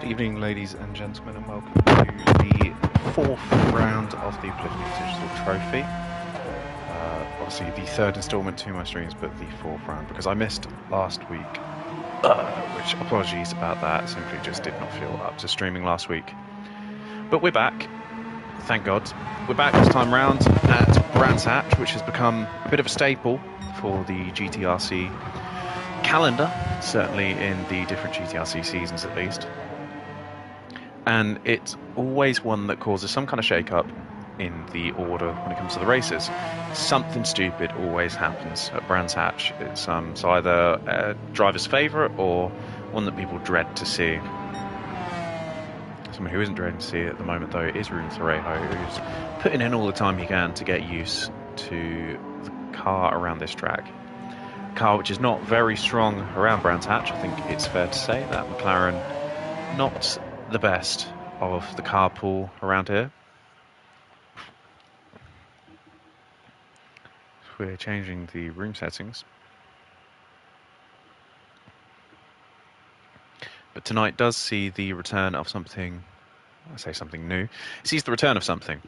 Good evening, ladies and gentlemen, and welcome to the fourth round of the Polyphony Digital Trophy. Obviously, the third installment to my streams, but the fourth round, because I missed last week, which apologies about that, simply just did not feel up to streaming last week. But we're back, thank God. We're back this time round at Brands Hatch, which has become a bit of a staple for the GTRC calendar, certainly in the different GTRC seasons at least. And it's always one that causes some kind of shake-up in the order when it comes to the races. Something stupid always happens at Brands Hatch. It's either a driver's favourite or one that people dread to see. Someone who isn't dreading to see it at the moment, though, is Rune Thorejo, who's putting in all the time he can to get used to the car around this track. A car which is not very strong around Brands Hatch. I think it's fair to say that McLaren not the best of the car pool around here. We're changing the room settings. But tonight does see the return of something, I say something new, it sees the return of something.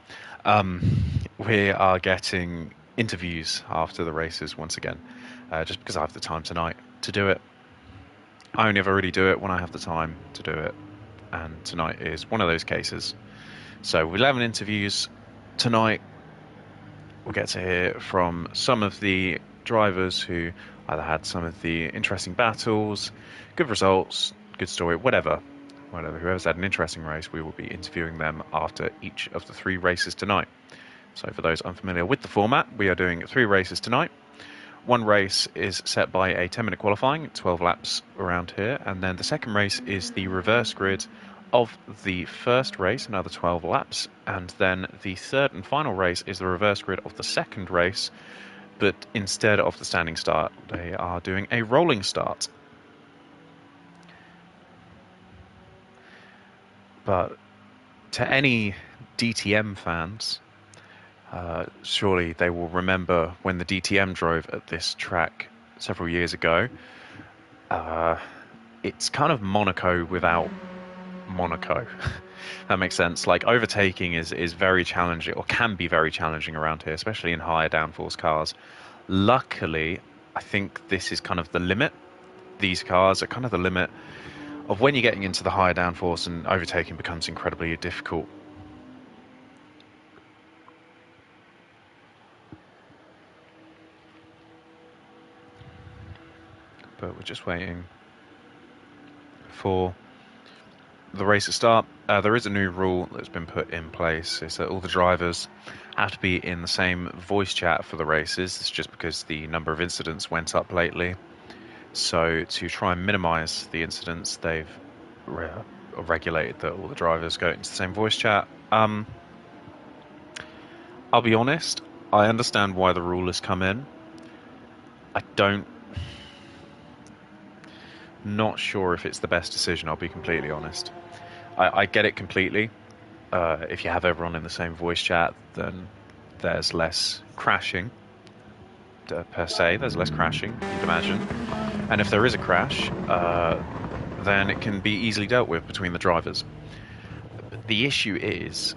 We are getting interviews after the races once again, just because I have the time tonight to do it. I only ever really do it when I have the time to do it, and tonight is one of those cases. So with 11 interviews tonight, we'll get to hear from some of the drivers who either had some of the interesting battles, good results, good story, whatever. Whoever's had an interesting race, we will be interviewing them after each of the 3 races tonight. So for those unfamiliar with the format, we are doing 3 races tonight. One race is set by a 10-minute qualifying, 12 laps around here, and then the second race is the reverse grid of the first race, another 12 laps, and then the third and final race is the reverse grid of the second race, but instead of the standing start, they are doing a rolling start. But to any DTM fans, surely they will remember when the DTM drove at this track several years ago. It's kind of Monaco without Monaco. That makes sense. Like, overtaking is very challenging, or can be very challenging around here, especially in higher downforce cars. Luckily, I think this is kind of the limit. These cars are kind of the limit of when you're getting into the higher downforce, and overtaking becomes incredibly difficult. But we're just waiting for the race to start. There is a new rule that's been put in place. It's that all the drivers have to be in the same voice chat for the races. It's just because the number of incidents went up lately. So to try and minimise the incidents, they've regulated that all the drivers go into the same voice chat. I'll be honest, I understand why the rule has come in. Not sure if it's the best decision, I'll be completely honest. I get it completely. If you have everyone in the same voice chat, then there's less crashing, per se. There's less crashing, you'd imagine. And if there is a crash, then it can be easily dealt with between the drivers. But the issue is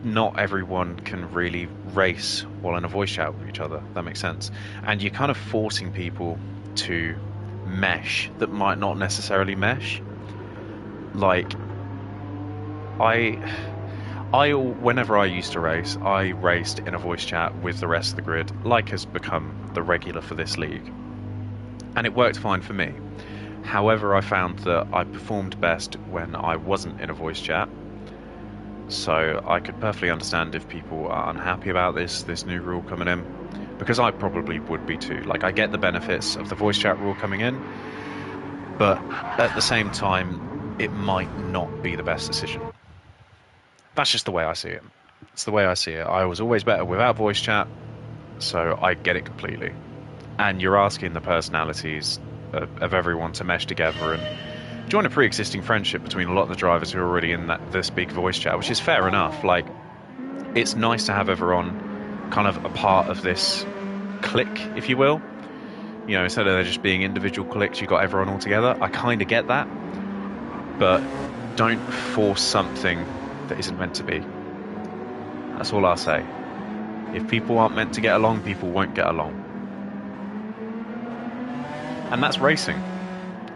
not everyone can really race while in a voice chat with each other. That makes sense. And you're kind of forcing people to mesh that might not necessarily mesh. Like, whenever I used to race, I raced in a voice chat with the rest of the grid, like has become the regular for this league. And it worked fine for me. However, I found that I performed best when I wasn't in a voice chat. So I could perfectly understand if people are unhappy about this new rule coming in, because I probably would be too. Like, I get the benefits of the voice chat rule coming in, but at the same time, it might not be the best decision. That's just the way I see it. It's the way I see it. I was always better without voice chat, so I get it completely. And you're asking the personalities of everyone to mesh together and join a pre-existing friendship between a lot of the drivers who are already in this big voice chat, which is fair enough. Like, it's nice to have everyone kind of a part of this clique, if you will. You know, instead of there just being individual cliques, you got everyone all together. I kind of get that. but don't force something that isn't meant to be. That's all I'll say. If people aren't meant to get along, people won't get along. And that's racing.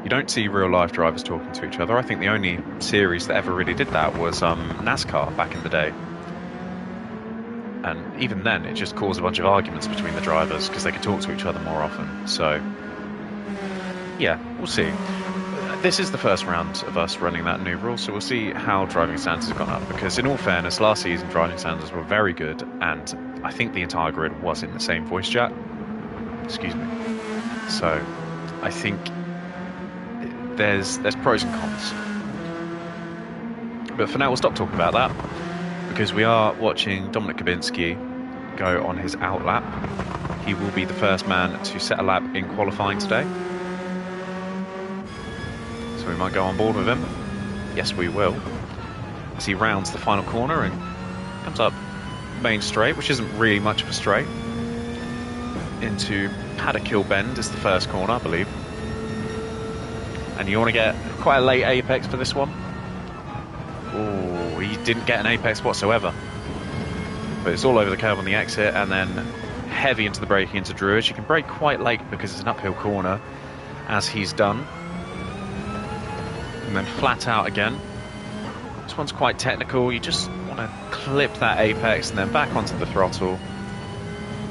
You don't see real life drivers talking to each other. I think the only series that ever really did that was NASCAR back in the day. And even then, it just caused a bunch of arguments between the drivers because they could talk to each other more often. So, yeah, we'll see. This is the first round of us running that new rule, so we'll see how driving standards have gone up. Because in all fairness, last season driving standards were very good, and I think the entire grid was in the same voice chat. Excuse me. So, I think there's pros and cons. But for now, we'll stop talking about that, because we are watching Dominic Kubinski go on his out lap. He will be the first man to set a lap in qualifying today. So we might go on board with him. Yes, we will. As he rounds the final corner and comes up main straight, which isn't really much of a straight, into Paddock Hill Bend is the first corner, I believe. And you want to get quite a late apex for this one. Oh, he didn't get an apex whatsoever. But it's all over the curb on the exit, and then heavy into the braking into Druids. You can brake quite late because it's an uphill corner, as he's done. And then flat out again. This one's quite technical. You just want to clip that apex and then back onto the throttle.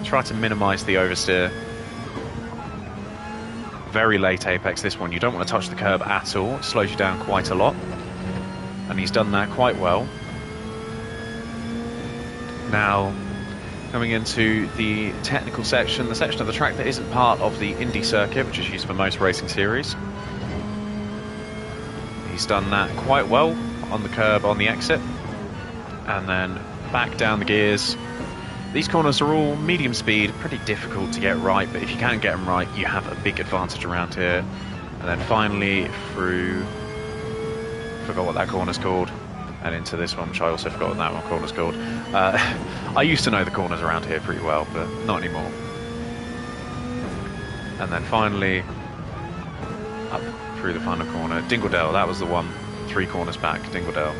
Try to minimise the oversteer. Very late apex this one. You don't want to touch the curb at all. It slows you down quite a lot. And he's done that quite well. Now, coming into the technical section, the section of the track that isn't part of the Indy circuit, which is used for most racing series. He's done that quite well on the curb on the exit. And then back down the gears. These corners are all medium speed, pretty difficult to get right, but if you can get them right, you have a big advantage around here. And then finally through, forgot what that corner's called, and into this one, which I also forgot what that one corner's called. I used to know the corners around here pretty well, but not anymore. And then finally up through the final corner, Dingledale, that was the one, 3 corners back, Dingledale.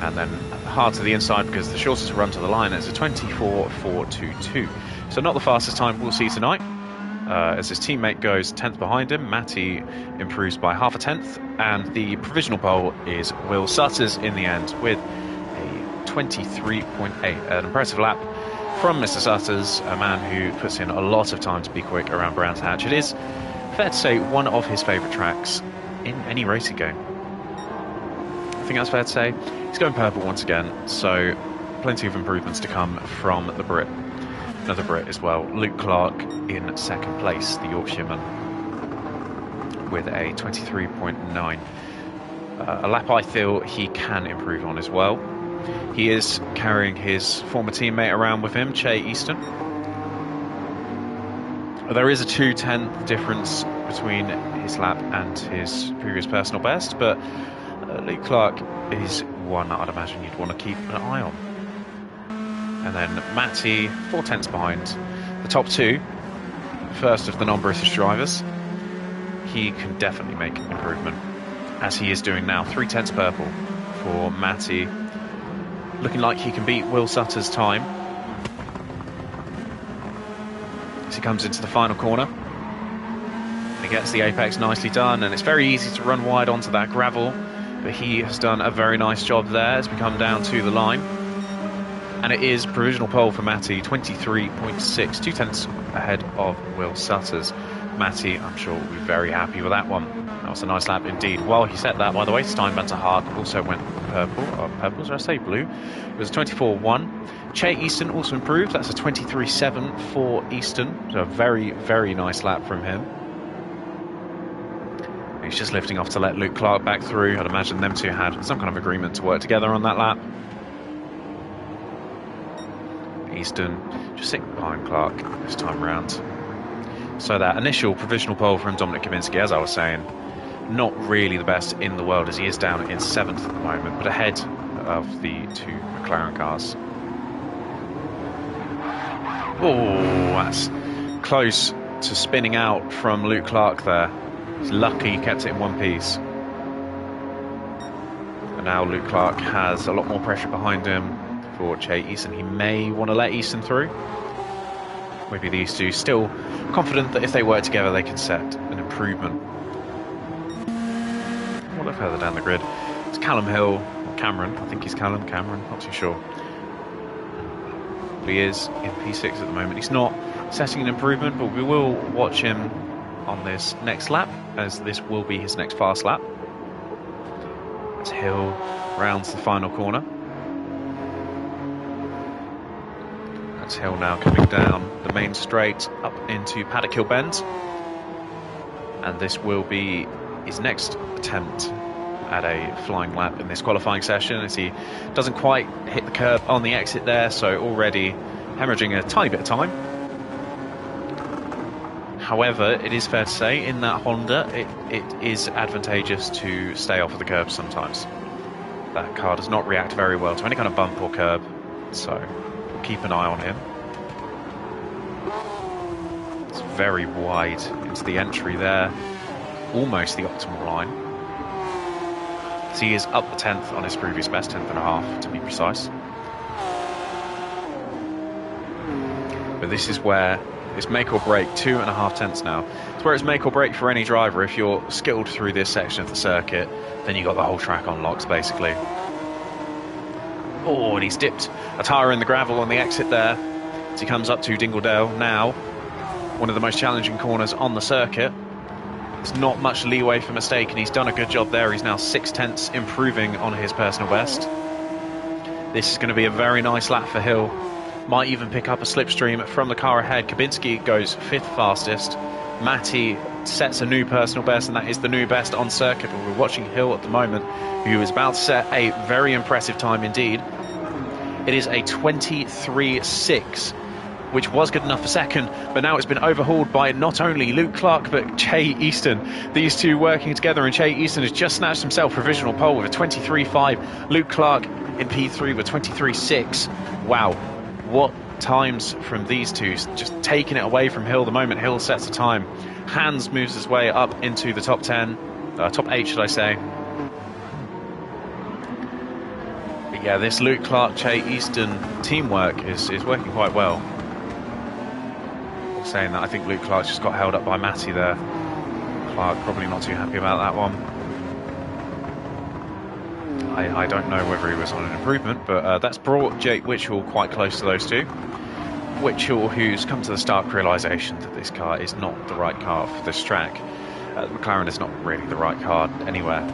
And then hard to the inside because the shortest run to the line is a 24.422. So not the fastest time we'll see tonight. As his teammate goes 10th behind him, Matty improves by half a tenth, and the provisional pole is Will Sutters in the end with a 23.8. An impressive lap from Mr. Sutters, a man who puts in a lot of time to be quick around Brands Hatch. It is fair to say one of his favourite tracks in any racing game. I think that's fair to say. He's going purple once again, so plenty of improvements to come from the Brit. Another Brit as well, Luke Clark in second place, the Yorkshireman, with a 23.9. A lap I feel he can improve on as well. He is carrying his former teammate around with him, Che Easton. There is a 2/10 difference between his lap and his previous personal best, but Luke Clark is one I'd imagine you'd want to keep an eye on. And then Matty, 4 tenths behind the top 2, first of the non-British drivers. He can definitely make an improvement, as he is doing now. 3 tenths purple for Matty. Looking like he can beat Will Sutter's time. As he comes into the final corner. And he gets the apex nicely done, and it's very easy to run wide onto that gravel. But he has done a very nice job there as we come down to the line. And it is provisional pole for Matty, 23.6, 2 tenths ahead of Will Sutters. Matty, I'm sure, will be very happy with that one. That was a nice lap indeed. While he set that, by the way, Steinbanter Hart also went purple. Purple, did I say blue? It was a 24.1. Che Easton also improved. That's a 23.7 for Easton. So a very, very nice lap from him. He's just lifting off to let Luke Clark back through. I'd imagine them two had some kind of agreement to work together on that lap. Easton just sitting behind Clark this time round. So that initial provisional pole from Dominic Kubinski, as I was saying, not really the best in the world, as he is down in 7th at the moment, but ahead of the 2 McLaren cars. Oh, that's close to spinning out from Luke Clark there. He's lucky he kept it in one piece. And now Luke Clark has a lot more pressure behind him for Che Easton. He may want to let Easton through. Maybe these two still confident that if they work together they can set an improvement. A little further down the grid, it's Callum Hill, or Cameron, I think he's Cameron, not too sure. He is in P6 at the moment. He's not setting an improvement, but we will watch him on this next lap, as this will be his next fast lap. As Hill rounds the final corner. That's Hill now coming down the main straight up into Paddock Hill Bend. And this will be his next attempt at a flying lap in this qualifying session, as he doesn't quite hit the curb on the exit there, so already hemorrhaging a tiny bit of time. However, it is fair to say in that Honda it is advantageous to stay off of the curb sometimes. That car does not react very well to any kind of bump or curb, so we'll keep an eye on him. It's very wide into the entry there, almost the optimal line. So he is up the 10th on his previous best, 10th and a half to be precise. But this is where it's make or break, 2.5 tenths now. It's where it's make or break for any driver. If you're skilled through this section of the circuit, then you got the whole track on locks basically. Oh, and he's dipped a tyre in the gravel on the exit there as he comes up to Dingledale. Now, one of the most challenging corners on the circuit. There's not much leeway for mistake, and he's done a good job there. He's now 6 tenths improving on his personal best. This is going to be a very nice lap for Hill. Might even pick up a slipstream from the car ahead. Kabinski goes 5th fastest. Matty sets a new personal best, and that is the new best on circuit. But we're watching Hill at the moment, who is about to set a very impressive time indeed. It is a 23.6. which was good enough for second, but now it's been overhauled by not only Luke Clark but Che Easton. These two working together, and Che Easton has just snatched himself provisional pole with a 23.5. Luke Clark in P3 with 23.6. Wow, what times from these two, just taking it away from Hill the moment Hill sets a time. Hans moves his way up into the top 10, top 8 should I say. But yeah, this Luke Clark, Che Easton teamwork is working quite well. Saying that, I think Luke Clark just got held up by Matty there. Clark probably not too happy about that one. I don't know whether he was on an improvement, but that's brought Jake Witchell quite close to those two. Witchell, who's come to the stark realisation that this car is not the right car for this track. McLaren is not really the right car anywhere.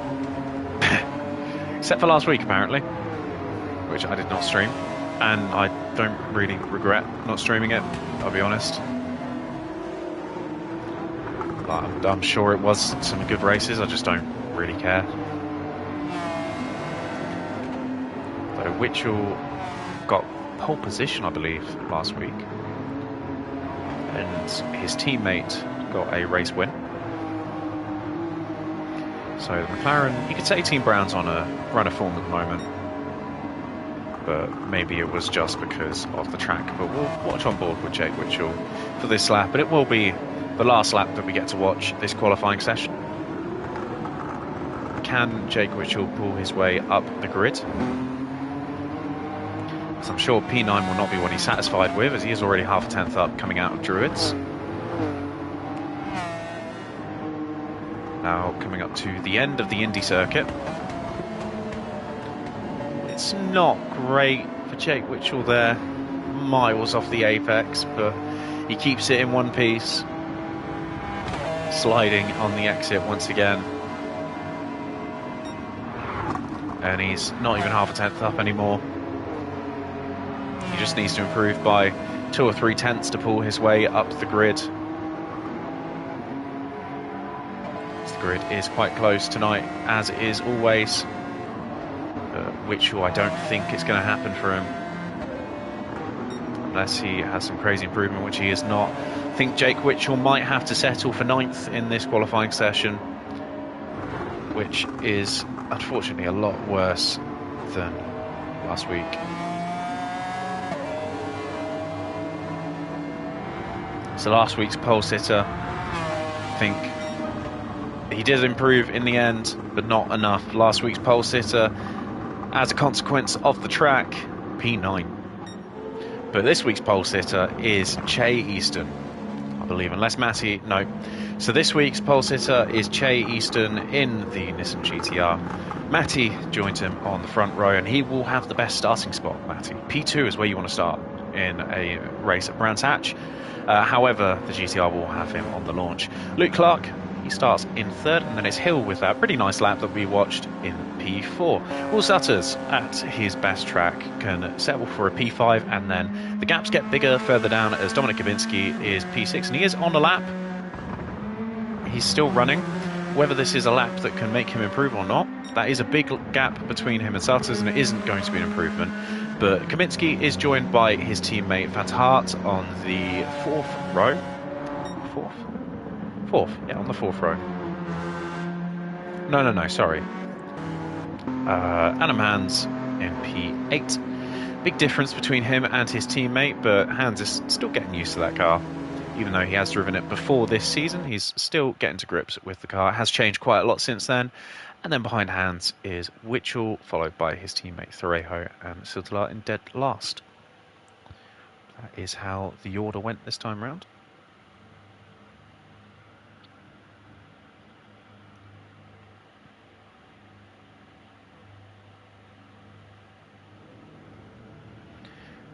Except for last week, apparently, which I did not stream. And I don't really regret not streaming it, I'll be honest. I'm sure it was some good races, I just don't really care. So Witchell got pole position, I believe, last week. And his teammate got a race win. So the McLaren, you could say Team Brown's on a run of form at the moment. But maybe it was just because of the track. But we'll watch on board with Jake Witchell for this lap, and it will be the last lap that we get to watch this qualifying session. Can Jake Witchell pull his way up the grid? So I'm sure P9 will not be what he's satisfied with, as he is already half a tenth up coming out of Druids. Now coming up to the end of the Indy circuit. It's not great for Jake Witchell there, miles off the apex, but he keeps it in one piece. Sliding on the exit once again. And he's not even half a tenth up anymore. He just needs to improve by 2 or 3 tenths to pull his way up the grid. The grid is quite close tonight, as it is always. Witchell, I don't think it's going to happen for him. Unless he has some crazy improvement, which he is not. I think Jake Witchell might have to settle for 9th in this qualifying session, which is unfortunately a lot worse than last week. So last week's pole sitter, I think He did improve in the end, but not enough. Last week's pole sitter, as a consequence of the track, P9. But this week's pole sitter is Che Easton, I believe, unless Matty, no. So this week's pole sitter is Che Easton in the Nissan GTR. Matty joined him on the front row, and he will have the best starting spot, Matty. P2 is where you want to start in a race at Brands Hatch. However, the GTR will have him on the launch. Luke Clark, he starts in third, and then it's Hill with that pretty nice lap that we watched in P4. Will Sutters, at his best track, can settle for a P5, and then the gaps get bigger further down as Dominic Gabinski is P6, and he is on the lap. He's still running. Whether this is a lap that can make him improve or not, that is a big gap between him and Sutters, and it isn't going to be an improvement. But Kaminsky is joined by his teammate Van Hart on the fourth row. Fourth, yeah, on the fourth row. No, sorry. Adam Hans in P8. Big difference between him and his teammate, but Hans is still getting used to that car. Even though he has driven it before this season, he's still getting to grips with the car. It has changed quite a lot since then. And then behind Hans is Witchell, followed by his teammate Thorejo and Siltala in dead last. That is how the order went this time round.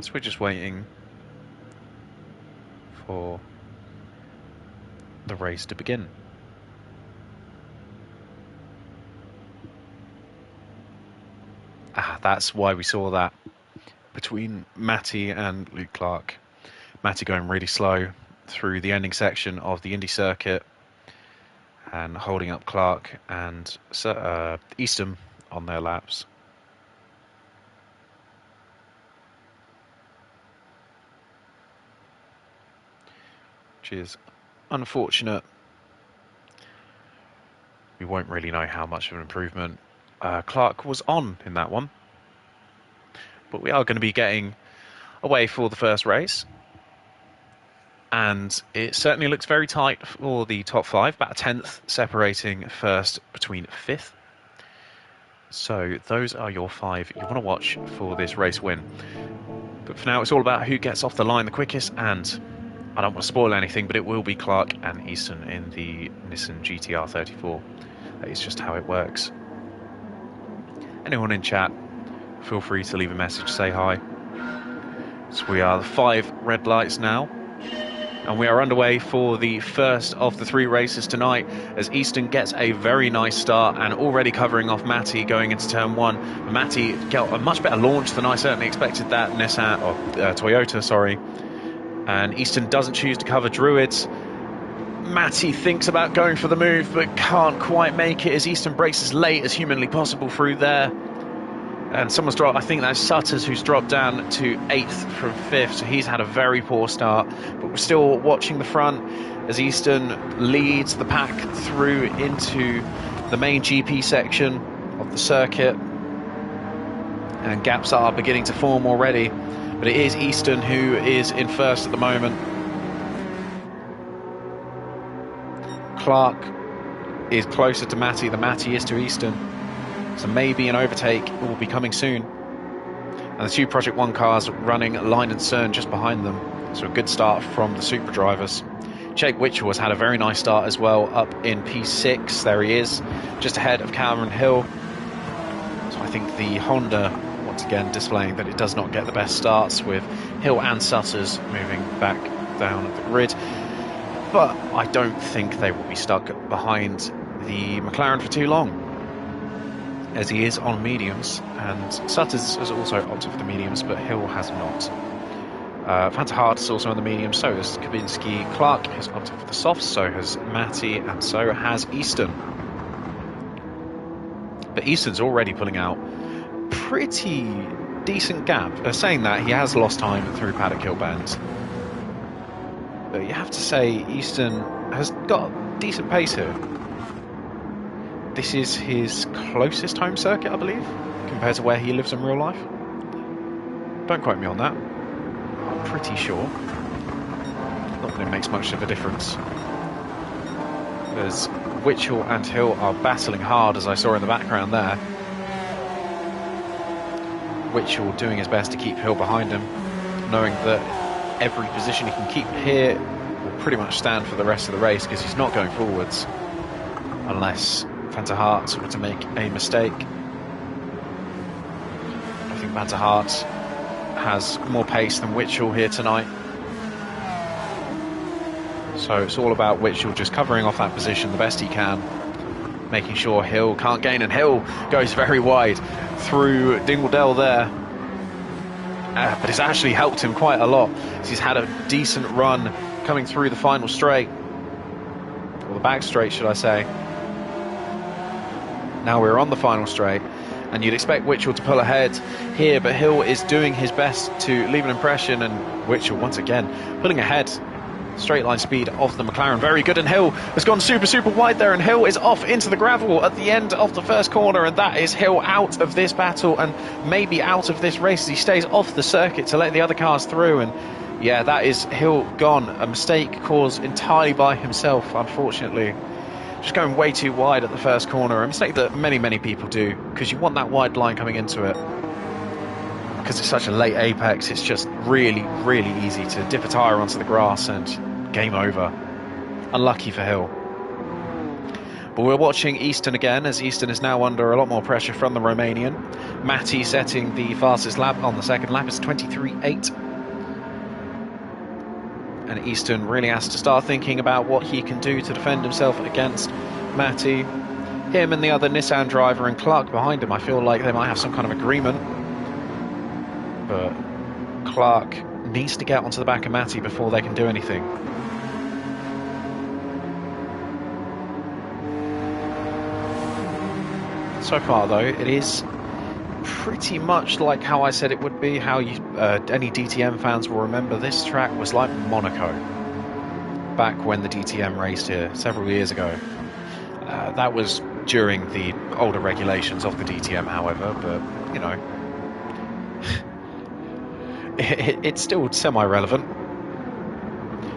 So we're just waiting for the race to begin. That's why we saw that between Matty and Luke Clark. Matty going really slow through the ending section of the Indy circuit and holding up Clark and Easton on their laps. Which is unfortunate. We won't really know how much of an improvement Clark was on in that one. But we are going to be getting away for the first race. And it certainly looks very tight for the top five. About a tenth separating first between fifth. So those are your five you want to watch for this race win. But for now, it's all about who gets off the line the quickest. And I don't want to spoil anything, but it will be Clark and Easton in the Nissan GTR 34. That is just how it works. Anyone in chat, feel free to leave a message, say hi. So we are the 5 red lights now. And we are underway for the first of the 3 races tonight as Easton gets a very nice start and already covering off Matty going into turn 1. Matty got a much better launch than I certainly expected that Toyota, sorry. And Easton doesn't choose to cover Druids. Matty thinks about going for the move but can't quite make it as Easton brakes as late as humanly possible through there. And someone's dropped, I think that's Sutters, who's dropped down to 8th from 5th, so he's had a very poor start. But we're still watching the front as Easton leads the pack through into the main GP section of the circuit. And gaps are beginning to form already. But it is Easton who is in first at the moment. Clark is closer to Matty than Matty is to Easton. So maybe an overtake will be coming soon. And the 2 Project 1 cars running line and Cern just behind them. So a good start from the super drivers. Jake Witchell has had a very nice start as well, up in P6. There he is, just ahead of Cameron Hill. So I think the Honda, once again, displaying that it does not get the best starts with Hill and Sutters moving back down the grid. But I don't think they will be stuck behind the McLaren for too long, as he is on mediums, and Sutters has also opted for the mediums, but Hill has not. Van Hart is also on the mediums, so has Kabinski. Clark has opted for the softs, so has Matty, and so has Easton. But Easton's already pulling out pretty decent gap. Saying that, he has lost time through Paddock Hill Bend. But you have to say, Easton has got decent pace here. This is his closest home circuit, I believe, compared to where he lives in real life. Don't quote me on that. I'm pretty sure. Not that it makes much of a difference. There's Witchell and Hill are battling hard, as I saw in the background there. Witchell doing his best to keep Hill behind him, knowing that every position he can keep here will pretty much stand for the rest of the race, because he's not going forwards unless Van der Hart were to make a mistake. I think Van der Hart has more pace than Witchell here tonight. So it's all about Witchell just covering off that position the best he can, making sure Hill can't gain, and Hill goes very wide through Dingledell there. But it's actually helped him quite a lot. He's had a decent run coming through the final straight, or the back straight should I say. Now we're on the final straight, and you'd expect Witchell to pull ahead here, but Hill is doing his best to leave an impression, and Witchell once again pulling ahead. Straight line speed of the McLaren, very good, and Hill has gone super wide there, and Hill is off into the gravel at the end of the first corner, and that is Hill out of this battle and maybe out of this race as he stays off the circuit to let the other cars through. And yeah, that is Hill gone. A mistake caused entirely by himself, unfortunately. Just going way too wide at the first corner, a mistake that many people do, because you want that wide line coming into it. Because it's such a late apex, it's just really easy to dip a tyre onto the grass and game over. Unlucky for Hill. But we're watching Easton again, as Easton is now under a lot more pressure from the Romanian. Matty setting the fastest lap on the second lap, it's 23.8. And Easton really has to start thinking about what he can do to defend himself against Matty. Him and the other Nissan driver and Clark behind him, I feel like they might have some kind of agreement. But Clark needs to get onto the back of Matty before they can do anything. So far though, it is pretty much like how I said it would be, how any DTM fans will remember this track was like Monaco. Back when the DTM raced here several years ago. That was during the older regulations of the DTM, however, but you know, it's still semi-relevant.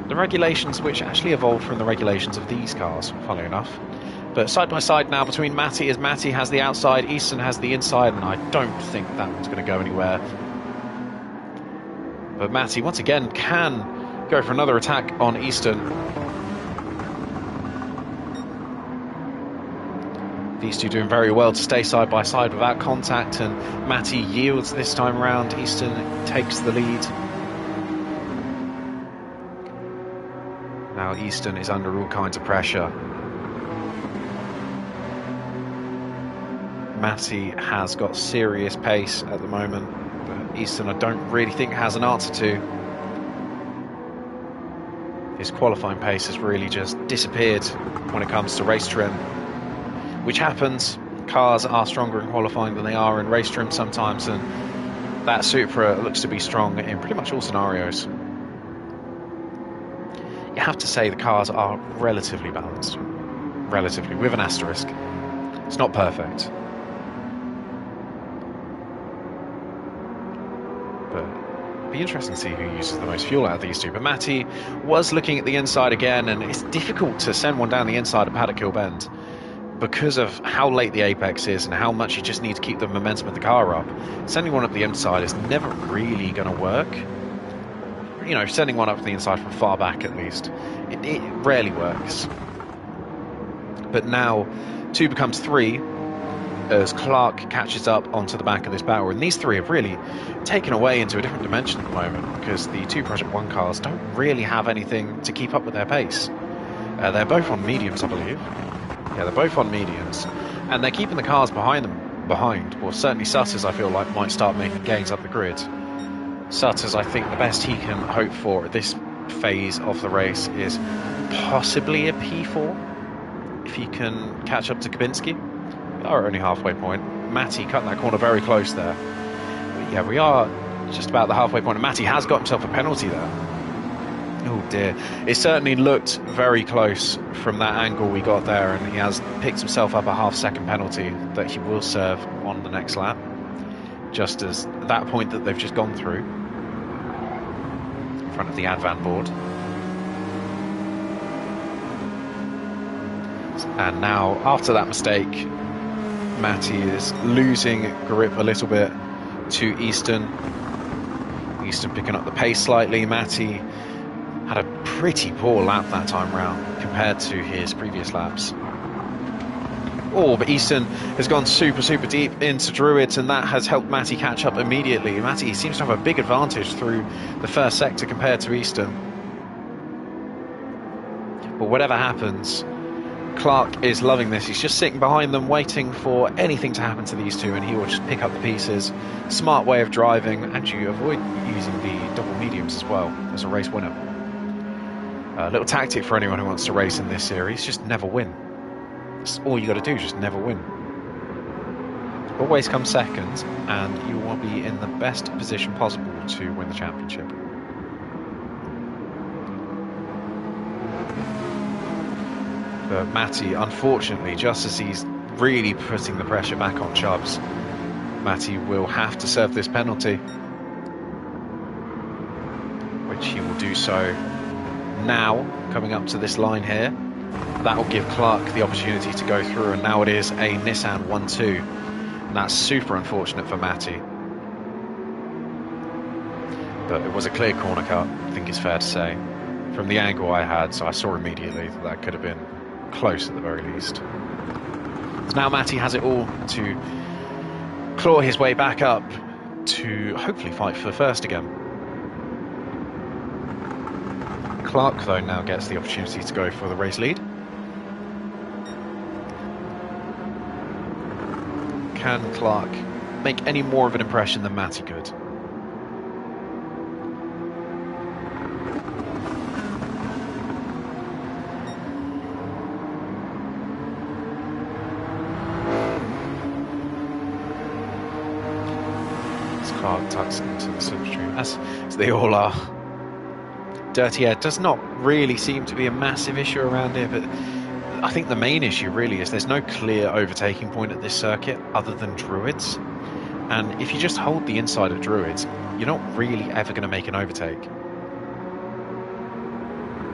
The regulations which actually evolved from the regulations of these cars, funnily enough. But side by side now between Matty, as Matty has the outside, Easton has the inside, and I don't think that one's going to go anywhere. But Matty once again can go for another attack on Easton. These two doing very well to stay side by side without contact, and Matty yields this time around. Easton takes the lead. Now Easton is under all kinds of pressure. Matty has got serious pace at the moment, but Easton I don't really think has an answer to. His qualifying pace has really just disappeared when it comes to race trim. Which happens, cars are stronger in qualifying than they are in race trim sometimes, and that Supra looks to be strong in pretty much all scenarios. You have to say the cars are relatively balanced. Relatively, with an asterisk. It's not perfect. But it'll be interesting to see who uses the most fuel out of these two. But Matty was looking at the inside again, and it's difficult to send one down the inside of Paddock Hill Bend, because of how late the apex is and how much you just need to keep the momentum of the car up. Sending one up the inside is never really going to work. You know, sending one up the inside from far back at least, it rarely works. But now 2 becomes 3 as Clark catches up onto the back of this battle, and these three have really taken away into a different dimension at the moment, because the 2 Project 1 cars don't really have anything to keep up with their pace. They're both on mediums, I believe. Yeah, they're both on mediums, and they're keeping the cars behind them behind. Well, certainly Sutters, I feel like, might start making gains up the grid. Sutters, I think the best he can hope for at this phase of the race is possibly a P4, if he can catch up to Kabinski. We are only halfway point. Matty cut that corner very close there. But yeah, we are just about the halfway point, and Matty has got himself a penalty there. Oh dear, it certainly looked very close from that angle we got there, and he has picked himself up a half-second penalty that he will serve on the next lap, just as that point that they've just gone through in front of the Advan board. And now, after that mistake, Matty is losing grip a little bit to Easton. Easton picking up the pace slightly. Matty had a pretty poor lap that time round compared to his previous laps. Oh, but Easton has gone super deep into Druids, and that has helped Matty catch up immediately. Matty seems to have a big advantage through the first sector compared to Easton. But whatever happens, Clark is loving this. He's just sitting behind them, waiting for anything to happen to these two, and he will just pick up the pieces. Smart way of driving, and you avoid using the double mediums as well as a race winner. A little tactic for anyone who wants to race in this series: just never win. That's all you got to do, just never win. Always come second, and you will be in the best position possible to win the championship. But Matty, unfortunately, just as he's really putting the pressure back on Chubbs, Matty will have to serve this penalty, which he will do so now, coming up to this line here. That will give Clark the opportunity to go through, and now it is a Nissan 1-2, and that's super unfortunate for Matty. But it was a clear corner cut, I think it's fair to say, from the angle I had, so I saw immediately that that could have been close at the very least. So now Matty has it all to claw his way back up to hopefully fight for first again. Clark, though, now gets the opportunity to go for the race lead. Can Clark make any more of an impression than Matty could? Clark tucks into the slipstream, as they all are. Dirty air does not really seem to be a massive issue around here, but I think the main issue really is there's no clear overtaking point at this circuit other than Druids. And if you just hold the inside of Druids, you're not really ever going to make an overtake.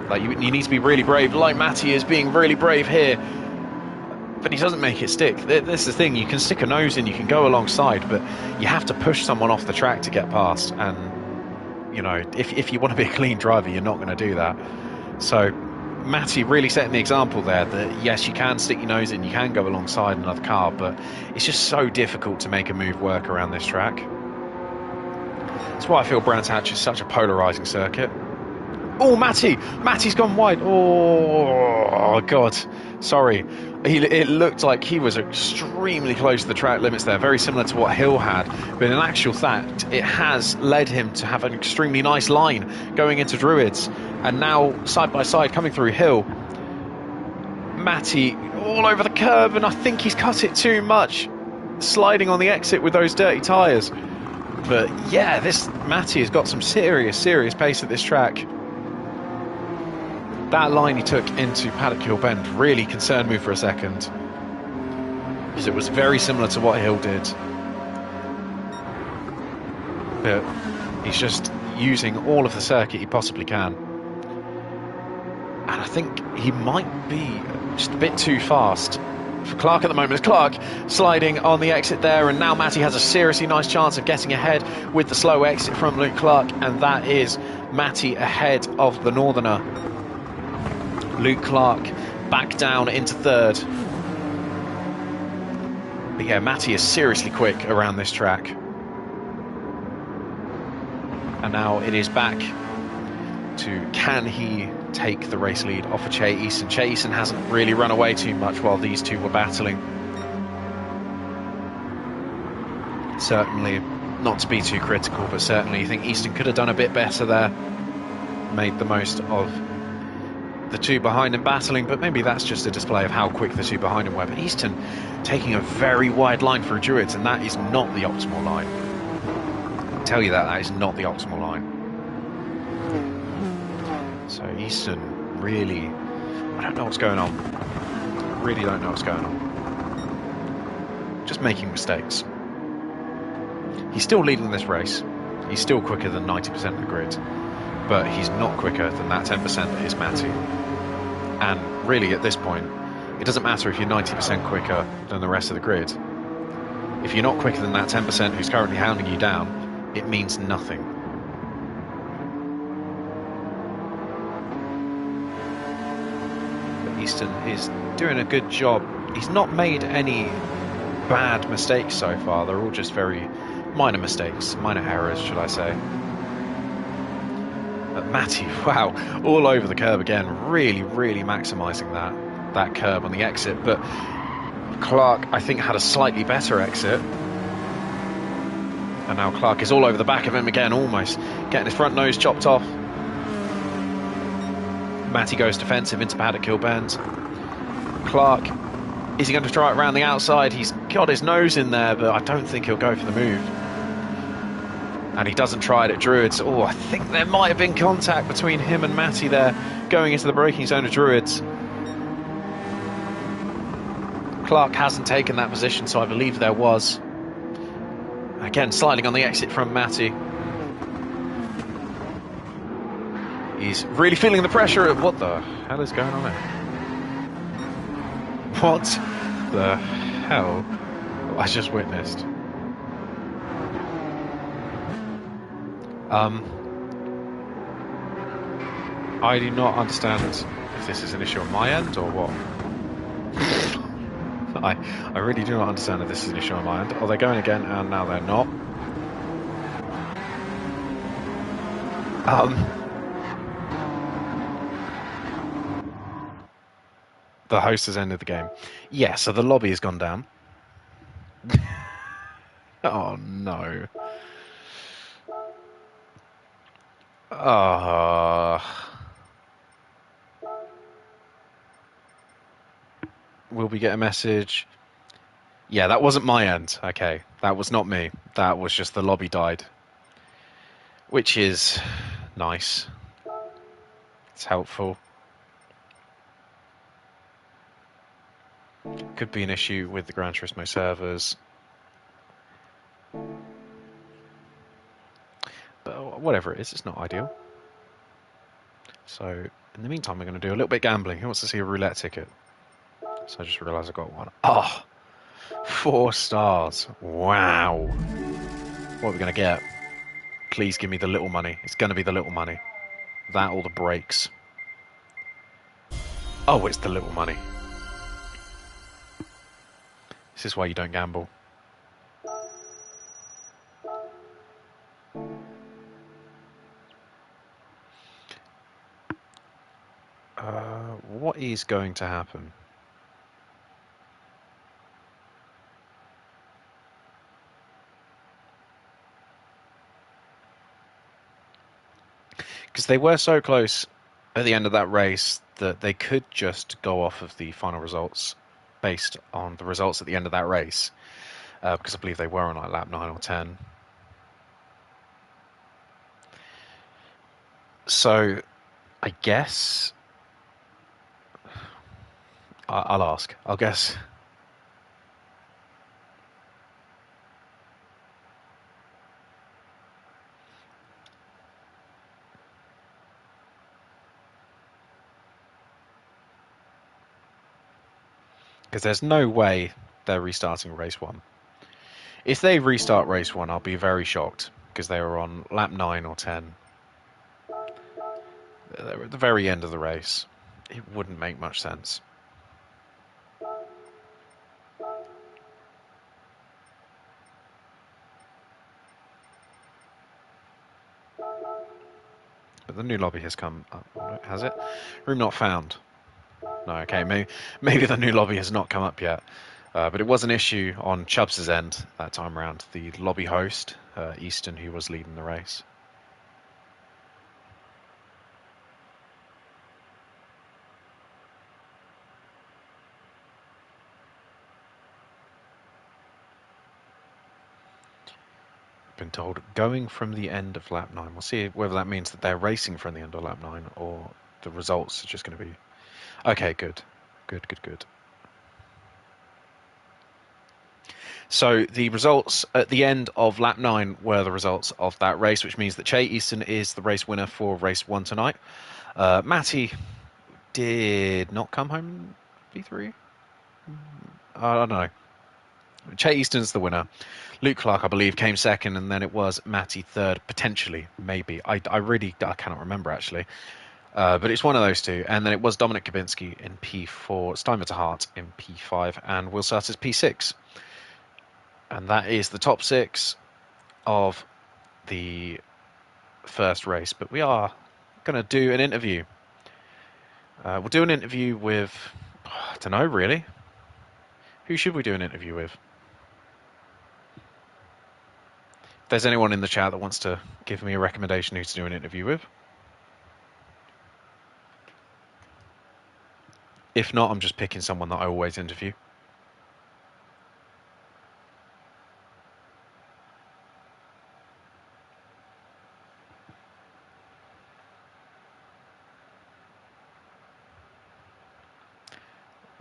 Like you need to be really brave, like Matty is being really brave here. But he doesn't make it stick. This is the thing, you can stick a nose in, you can go alongside, but you have to push someone off the track to get past. And, you know, if you want to be a clean driver, you're not going to do that. So Matty really setting the example there that, yes, you can stick your nose in, you can go alongside another car, but it's just so difficult to make a move work around this track. That's why I feel Brands Hatch is such a polarising circuit. Oh, Matty's gone wide. Oh, God. Sorry. It looked like he was extremely close to the track limits there, very similar to what Hill had. But in actual fact, it has led him to have an extremely nice line going into Druids. And now, side by side, coming through Hill, Matty all over the curb, and I think he's cut it too much, sliding on the exit with those dirty tyres. But yeah, this Matty has got some serious pace at this track. That line he took into Paddock Hill Bend really concerned me for a second, because it was very similar to what Hill did. But he's just using all of the circuit he possibly can. And I think he might be just a bit too fast for Clark at the moment. As Clark sliding on the exit there, and now Matty has a seriously nice chance of getting ahead with the slow exit from Luke Clark, and that is Matty ahead of the Northerner. Luke Clark back down into third. But yeah, Matty is seriously quick around this track. And now it is back to, can he take the race lead off of Che Easton? Che Easton hasn't really run away too much while these two were battling. Certainly not to be too critical, but certainly I think Easton could have done a bit better there. Made the most of the two behind him battling, but maybe that's just a display of how quick the two behind him were. But Easton taking a very wide line for Druids, and that is not the optimal line. I'll tell you that is not the optimal line. So Easton really, I don't know what's going on. Really don't know what's going on. Just making mistakes. He's still leading this race. He's still quicker than 90% of the grid, but he's not quicker than that 10% that is Matty. And really, at this point, It doesn't matter if you're 90% quicker than the rest of the grid. If you're not quicker than that 10% who's currently hounding you down, it means nothing. But Easton is doing a good job. He's not made any bad mistakes so far. They're all just very minor mistakes, minor errors, should I say. But Matty, wow, all over the curb again, really, really maximising that curb on the exit. But Clark, I think, had a slightly better exit. And now Clark is all over the back of him again, almost getting his front nose chopped off. Matty goes defensive into Paddock Kilburns. Clark, is he going to try it around the outside? He's got his nose in there, but I don't think he'll go for the move. And he doesn't try it at Druids. Oh, I think there might have been contact between him and Matty there, going into the braking zone of Druids. Clark hasn't taken that position, so I believe there was. Again, sliding on the exit from Matty. He's really feeling the pressure of what the hell is going on there? What the hell I just witnessed? I do not understand if this is an issue on my end or what. I really do not understand if this is an issue on my end. Oh, they're going again, and now they're not. The host has ended the game. Yeah, so the lobby has gone down. Oh, no. Will we get a message? Yeah, that wasn't my end. Okay, that was not me. That was just the lobby died. Which is nice. It's helpful. Could be an issue with the Gran Turismo servers. But whatever it is, it's not ideal. So, in the meantime, we're going to do a little bit of gambling. Who wants to see a roulette ticket? So I just realised I got one. Oh, 4 stars. Wow. What are we going to get? Please give me the little money. It's going to be the little money. That or the brakes. Oh, it's the little money. This is why you don't gamble. What is going to happen? Because they were so close at the end of that race that they could just go off of the final results based on the results at the end of that race. Because I believe they were on like lap 9 or 10. So, I guess... I'll ask. I'll guess... Because there's no way they're restarting race 1. If they restart race 1, I'll be very shocked, because they were on lap 9 or 10. They were at the very end of the race. It wouldn't make much sense. But the new lobby has come up. Has it? Room not found. No, okay, maybe the new lobby has not come up yet. But it was an issue on Chubbs' end that time around. The lobby host, Easton, who was leading the race. Been told going from the end of lap 9. We'll see whether that means that they're racing from the end of lap 9 or the results are just going to be... Okay, good. Good. So the results at the end of lap 9 were the results of that race, which means that Che Easton is the race winner for race 1 tonight. Matty did not come home in V3. I don't know. Chet Easton's the winner. Luke Clark, I believe, came second, and then it was Matty third, potentially, maybe. I cannot remember, actually. But it's one of those two. And then it was Dominic Kabinski in P4, Steimer to Hart in P5, and Will Sutters P6. And that is the top 6 of the first race. But we are going to do an interview. We'll do an interview with, I don't know, really. Who should we do an interview with? If there's anyone in the chat that wants to give me a recommendation who to do an interview with. If not, I'm just picking someone that I always interview.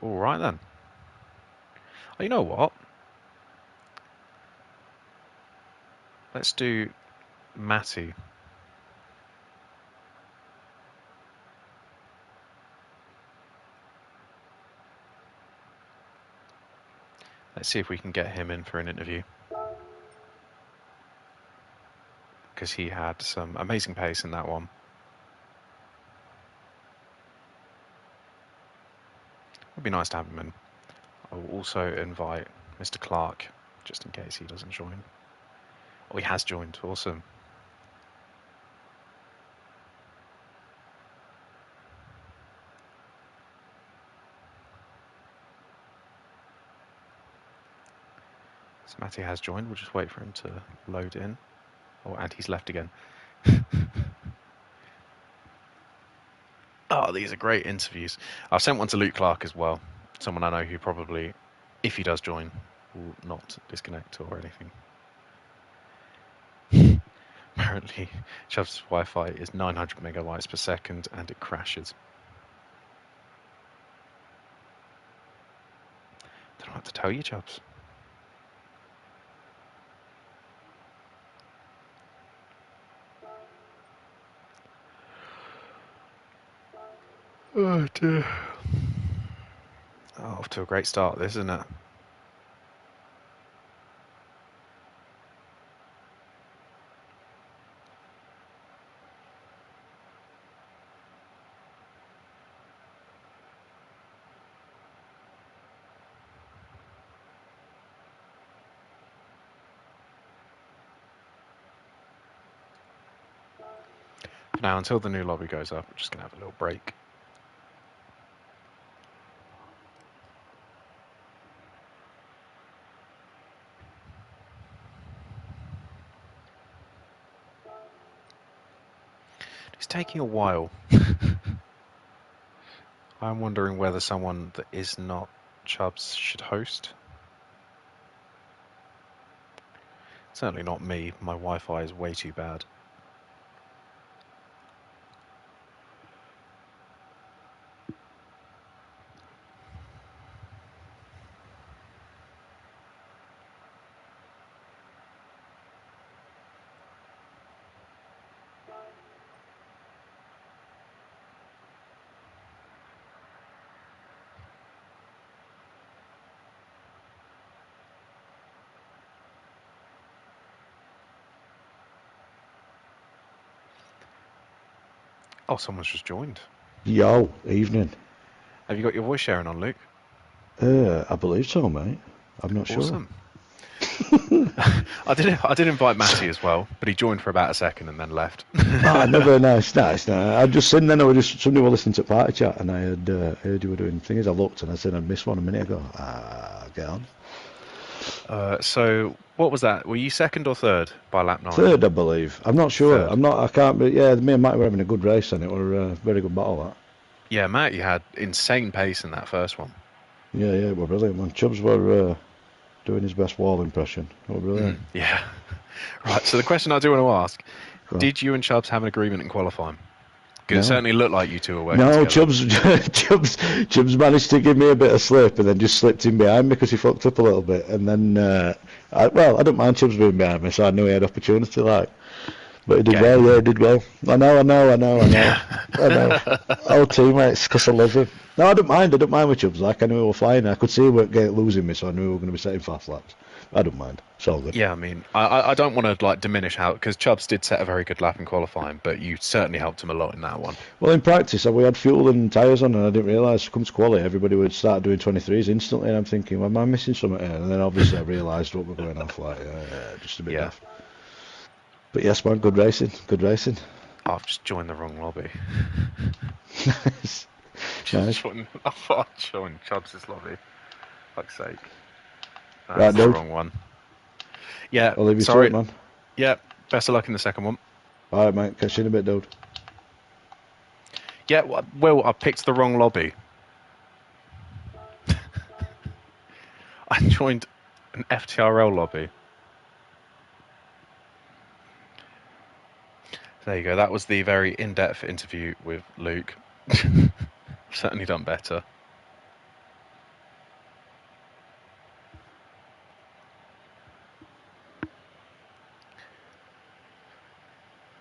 All right, then. Oh, you know what? Let's do Matty. Let's see if we can get him in for an interview. Because he had some amazing pace in that one. It would be nice to have him in. I will also invite Mr. Clark, just in case he doesn't join. Oh, he has joined. Awesome. So Matty has joined. We'll just wait for him to load in. Oh, and he's left again. Oh, these are great interviews. I've sent one to Luke Clark as well. Someone I know who probably, if he does join, will not disconnect or anything. Apparently, Chubb's Wi-Fi is 900 megabytes per second and it crashes. Don't know what to tell you, Chubbs. Oh dear. Oh, off to a great start, this, isn't it? Now, until the new lobby goes up, we're just going to have a little break. It's taking a while. I'm wondering whether someone that is not Chubbs should host. Certainly not me. My Wi-Fi is way too bad. Oh, someone's just joined. Yo, evening. Have you got your voice sharing on, Luke? I believe so, mate. I'm not Awesome. sure. I did invite Matty as well, but he joined for about a second and then left. Never nice. I just seen then somebody were listening to party chat and I had heard you were doing things. I looked and I said I missed one a minute ago. Get on. So what was that? Were you second or third by lap 9? Third, I believe. I'm not sure. Third. I can't. But yeah, me and Matt were having a good race and it were a very good battle. That. Yeah, Matt, you had insane pace in that first one. Yeah, it were brilliant. Man, Chubbs were doing his best wall impression. It were brilliant. Yeah. Right. So the question I do want to ask: did you and Chubbs have an agreement in qualifying? Because it certainly looked like you two were working together. Chubbs managed to give me a bit of slip and then just slipped in behind me because he fucked up a little bit. And then, I don't mind Chubbs being behind me, so I knew he had opportunity. But But he did Okay. well, yeah, he did well. I know. Our teammates, because I love him. No, I don't mind with Chubbs. Like, I knew we were flying. I could see we weren't losing me, so I knew we were going to be setting fast laps. I don't mind. It's all good. Yeah, I mean, I don't want to like diminish how, because Chubbs did set a very good lap in qualifying, but you certainly helped him a lot in that one. Well, in practice, we had fuel and tyres on, and I didn't realise. Come to quality, everybody would start doing 23s instantly, and I'm thinking, well, am I missing something here? And then obviously I realised what we're going off, like, just a bit daft. But yes, man, good racing. Oh, I've just joined the wrong lobby. Nice. I thought I'd joined Chubbs' lobby. Fuck's sake. That's Right, the dude. wrong one. Yeah, I'll leave you sorry. to it, man. Yeah, best of luck in the second one. Alright, mate. Catch you in a bit, dude. Yeah, well, I picked the wrong lobby. I joined an FTRL lobby. There you go. That was the very in-depth interview with Luke. Certainly done better.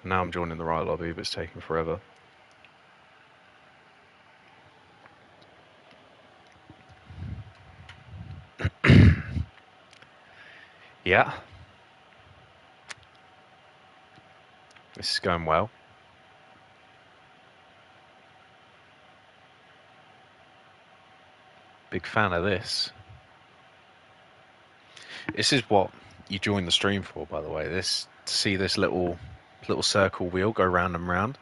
Now I'm joining the right lobby, but it's taking forever. Yeah. This is going well. Big fan of this. This is what you join the stream for, by the way. This, to see this little circle wheel go round and round.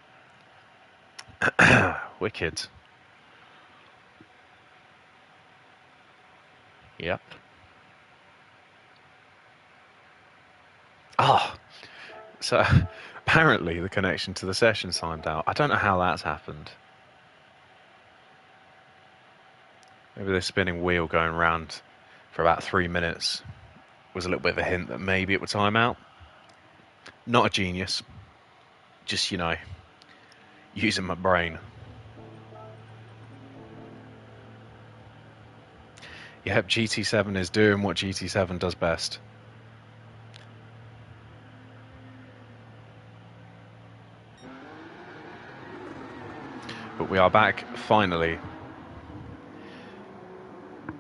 Wicked. Yep. Ah, so apparently the connection to the session signed out. I don't know how that's happened. Maybe the spinning wheel going round for about 3 minutes was a little bit of a hint that maybe it would time out. Not a genius. Just, using my brain. Yep, GT7 is doing what GT7 does best. But we are back, finally.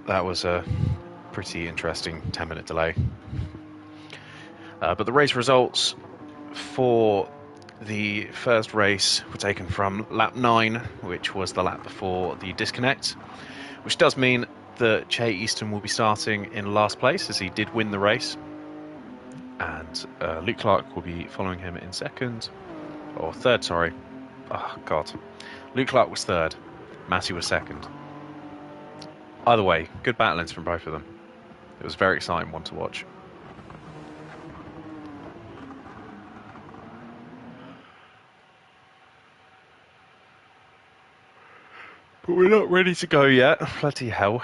That was a pretty interesting 10-minute delay. But the race results for the first race were taken from lap 9, which was the lap before the disconnect, which does mean that Che Easton will be starting in last place, as he did win the race. And Luke Clark will be following him in second, or third, sorry. Oh, God. Luke Clark was third, Matty was second. Either way, good battlings from both of them. It was a very exciting one to watch. But we're not ready to go yet. Bloody hell.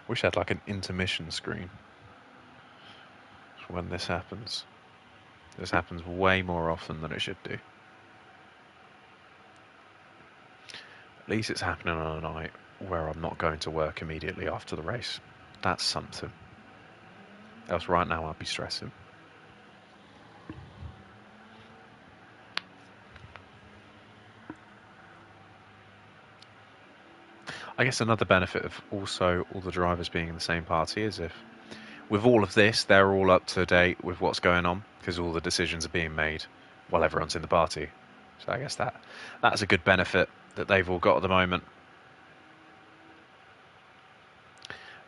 Wish I had like an intermission screen for when this happens. This happens way more often than it should do. At least it's happening on a night where I'm not going to work immediately after the race. That's something. Else right now I'd be stressing. I guess another benefit of also all the drivers being in the same party is if with all of this, they're all up to date with what's going on, because all the decisions are being made while everyone's in the party. So I guess that's a good benefit that they've all got at the moment.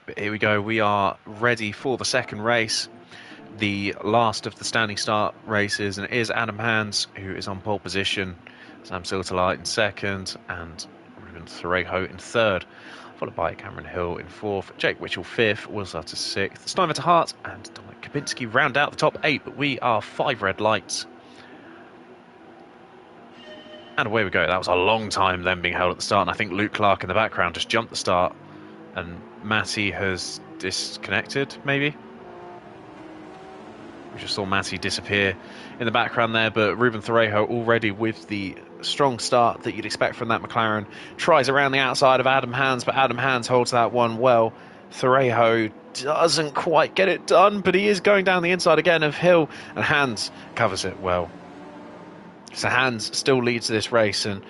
But here we go. We are ready for the second race, the last of the standing start races, and it is Adam Hands who is on pole position, Sam Silterlight in second, and Ruben Thorejo in third, followed by Cameron Hill in fourth, Jake Witchell fifth, Will Sutter sixth, Stuyver to Hart and Dominic Kabinski round out the top 8, but we are 5 red lights. And away we go. That was a long time then being held at the start, and I think Luke Clark in the background just jumped the start, and Matty has disconnected, maybe? We just saw Matty disappear in the background there, but Ruben Thorejao already with the strong start that you'd expect from that McLaren. Tries around the outside of Adam Hans, but Adam Hans holds that one well. Thorejao doesn't quite get it done, but he is going down the inside again of Hill, and Hans covers it well. So Hans still leads this race, and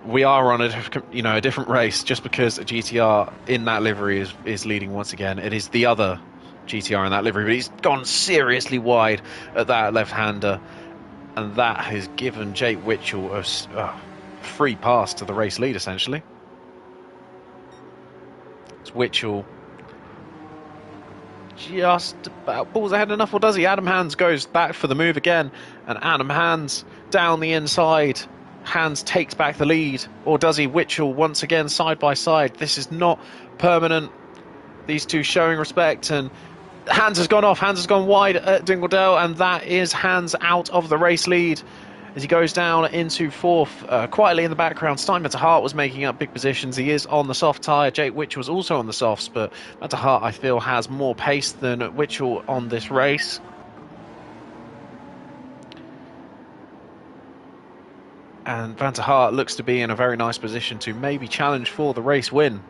we are on a different race just because a GTR in that livery is leading once again. It is the other GTR in that livery, but he's gone seriously wide at that left-hander, and that has given Jake Witchell a free pass to the race lead, essentially. It's Witchell just about pulls ahead enough, or does he? Adam Hans goes back for the move again, and Adam Hans down the inside. Hans takes back the lead, or does he? Witchell once again side by side. This is not permanent. These two showing respect, and Hans has gone off. Hans has gone wide at Dingledale, and that is Hans out of the race lead as he goes down into fourth. Quietly in the background, Steinman to Hart was making up big positions. He is on the soft tyre. Jake Witchell was also on the softs, but Matt Hart, I feel, has more pace than Witchell on this race. And Van der Hart looks to be in a very nice position to maybe challenge for the race win.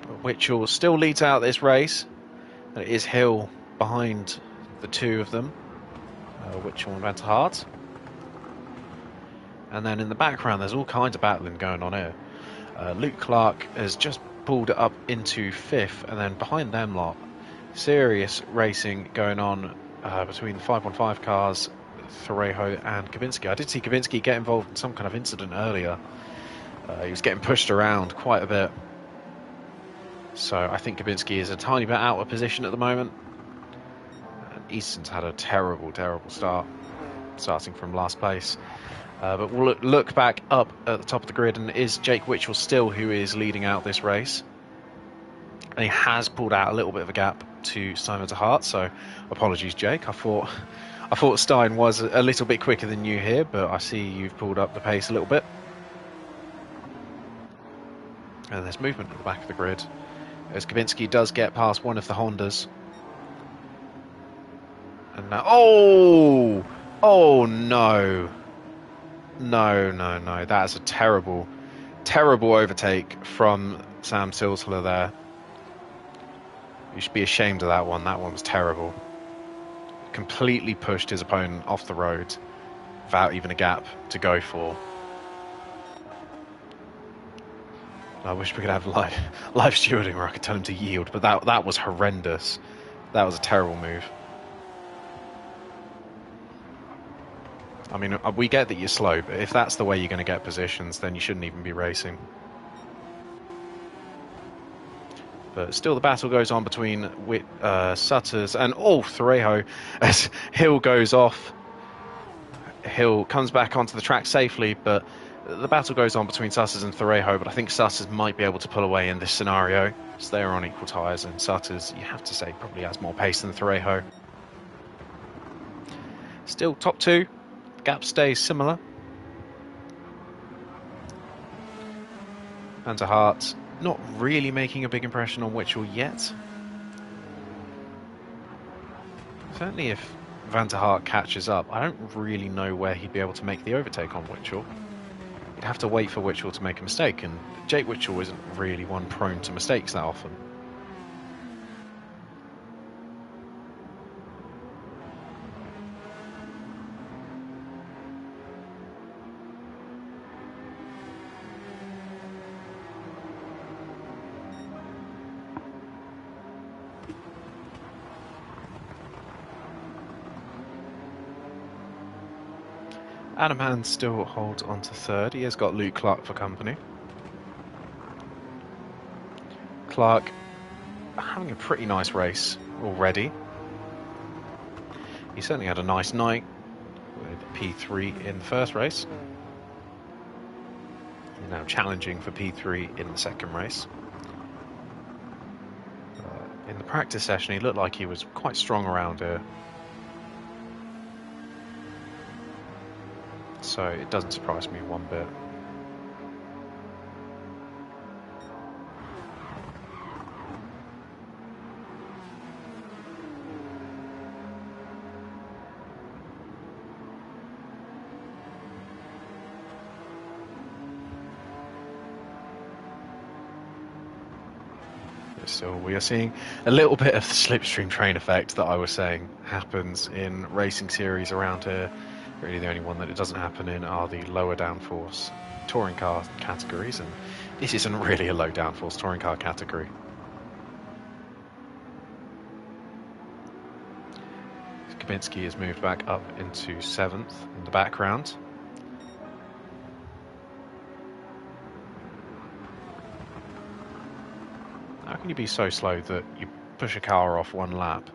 But Witchell still leads out this race. It is Hill behind the two of them, Witchell and Van der Hart. And then in the background, there's all kinds of battling going on here. Luke Clark has just pulled it up into fifth, and then behind them lot, serious racing going on between the 515 cars, Thorejao and Kavinsky. I did see Kavinsky get involved in some kind of incident earlier. He was getting pushed around quite a bit. So I think Kavinsky is a tiny bit out of position at the moment. And Easton's had a terrible, terrible start, starting from last place. But we'll look back up at the top of the grid, and it is Jake Witchell still who is leading out this race. And he has pulled out a little bit of a gap to Simon de Hart, so apologies, Jake. I thought Stein was a little bit quicker than you here, but I see you've pulled up the pace a little bit. And there's movement at the back of the grid as Kavinsky does get past one of the Hondas. And now, oh no, that's a terrible overtake from Sam Silsler there. You should be ashamed of that one. That one was terrible. Completely pushed his opponent off the road without even a gap to go for. I wish we could have live stewarding where I could tell him to yield, but that was horrendous. That was a terrible move. I mean, we get that you're slow, but if that's the way you're going to get positions, then you shouldn't even be racing. But still the battle goes on between Sutters and Thorejao as Hill goes off. Hill comes back onto the track safely, but the battle goes on between Sutters and Thorejao, but I think Sutters might be able to pull away in this scenario. So they're on equal tyres, and Sutters, you have to say, probably has more pace than Thorejao. Still top two, the gap stays similar. Van der Hart not really making a big impression on Witchell yet. Certainly if Van der Hart catches up, I don't really know where he'd be able to make the overtake on Witchell. You'd have to wait for Witchell to make a mistake, and Jake Witchell isn't really one prone to mistakes that often. Adam Hans still holds on to third. He has got Luke Clark for company. Clark having a pretty nice race already. He certainly had a nice night with P3 in the first race. He's now challenging for P3 in the second race. In the practice session, he looked like he was quite strong around here. So it doesn't surprise me one bit. So we are seeing a little bit of the slipstream train effect that I was saying happens in racing series around here. Really the only one that it doesn't happen in are the lower downforce touring car categories, and this isn't really a low downforce touring car category. Kabinski has moved back up into 7th in the background. How can you be so slow that you push a car off 1 lap,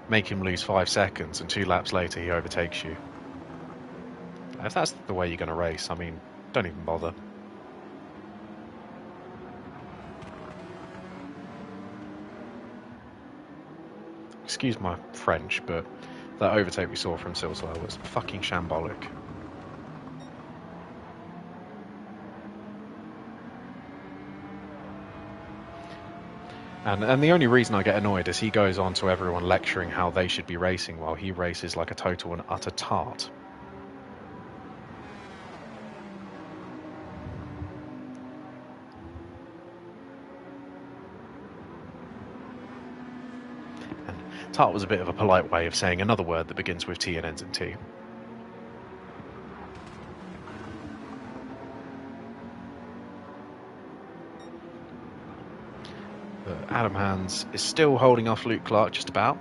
make him lose 5 seconds, and 2 laps later he overtakes you? If that's the way you're going to race, I mean, don't even bother. Excuse my French, but that overtake we saw from Silsler was fucking shambolic. And the only reason I get annoyed is he goes on to everyone lecturing how they should be racing while he races like a total and utter tart. Tart was a bit of a polite way of saying another word that begins with T and ends in T. But Adam Hans is still holding off Luke Clark just about.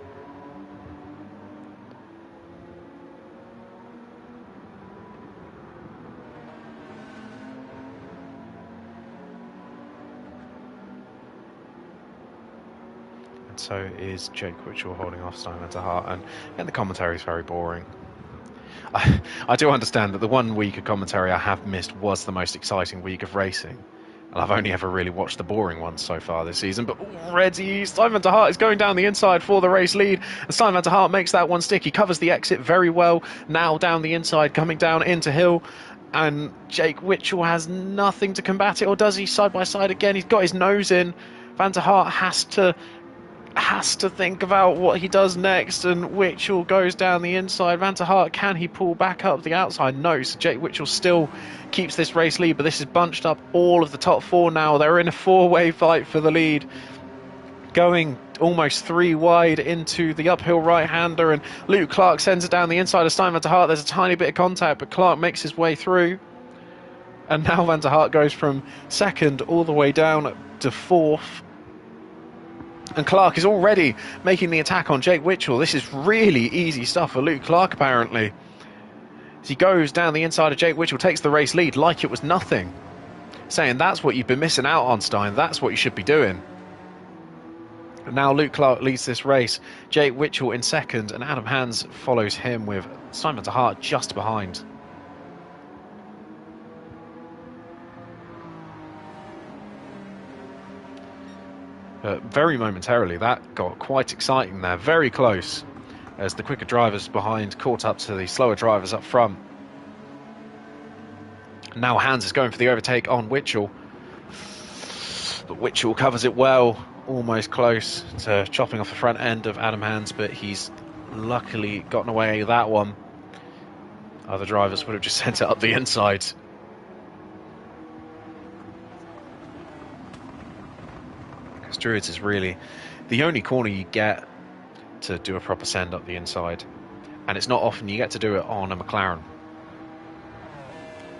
So is Jake Witchell holding off Simon to Hart, and the commentary is very boring. I do understand that the 1 week of commentary I have missed was the most exciting week of racing, and I've only ever really watched the boring ones so far this season, but already Simon de Hart is going down the inside for the race lead, and Simon de Hart makes that one stick. He covers the exit very well, now down the inside, coming down into hill, and Jake Witchell has nothing to combat it, or does he? Side by side again, he's got his nose in. Van der Hart has to think about what he does next, and Witchell goes down the inside. Van der Hart, can he pull back up the outside? No, so Jake Witchell still keeps this race lead, but this has bunched up all of the top 4 now. They're in a 4-way fight for the lead, going almost 3 wide into the uphill right-hander, and Luke Clark sends it down the inside of Stein Van der Hart. There's a tiny bit of contact, but Clark makes his way through, and now Van der Hart goes from 2nd all the way down to 4th. And Clark is already making the attack on Jake Witchell. This is really easy stuff for Luke Clark, apparently. As he goes down the inside of Jake Witchell, takes the race lead like it was nothing. Saying that's what you've been missing out on, Stein. That's what you should be doing. And now Luke Clark leads this race. Jake Witchell in 2nd, and Adam Hans follows him with Simon de Hart just behind. Very momentarily, that got quite exciting there. Very close as the quicker drivers behind caught up to the slower drivers up front. Now Hans is going for the overtake on Witchell. But Witchell covers it well, almost close to chopping off the front end of Adam Hans, but he's luckily gotten away with that one. Other drivers would have just sent it up the inside. Druids is really the only corner you get to do a proper send up the inside, and it's not often you get to do it on a McLaren.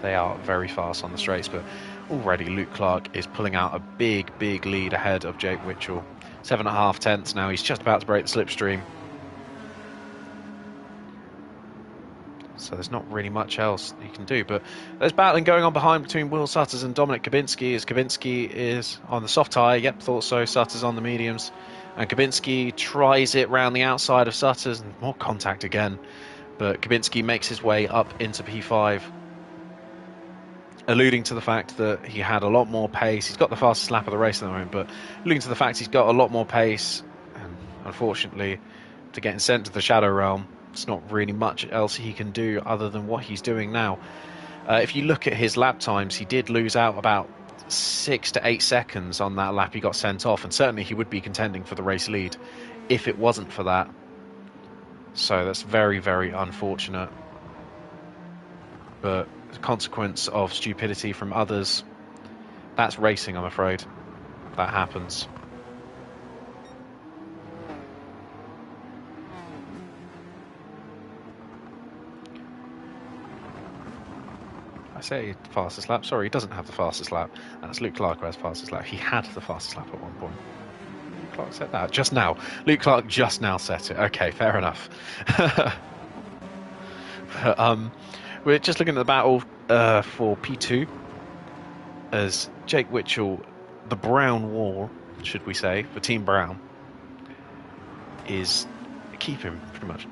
They are very fast on the straights, but already Luke Clark is pulling out a big lead ahead of Jake Witchell. 7.5 tenths now. He's just about to break the slipstream, so there's not really much else he can do. But there's battling going on behind between Will Sutters and Dominic Kabinski, as Kabinski is on the soft tyre. Yep, thought so. Sutters on the mediums, and Kabinski tries it round the outside of Sutters, and more contact again, but Kabinski makes his way up into P5, alluding to the fact that he had a lot more pace. He's got the fastest lap of the race at the moment, but alluding to the fact he's got a lot more pace, and unfortunately to getting sent to the Shadow Realm, it's not really much else he can do other than what he's doing now. If you look at his lap times, he did lose out about 6 to 8 seconds on that lap he got sent off, and certainly he would be contending for the race lead if it wasn't for that. So that's very unfortunate, but the consequence of stupidity from others, that's racing, I'm afraid. That happens. I say fastest lap. Sorry, he doesn't have the fastest lap. That's Luke Clark who has fastest lap. He had the fastest lap at one point. Luke Clark set that just now. Luke Clark just now set it. Okay, fair enough. But, we're just looking at the battle for P2 as Jake Witchell, the Brown Wall, should we say, for Team Brown, is keeping pretty much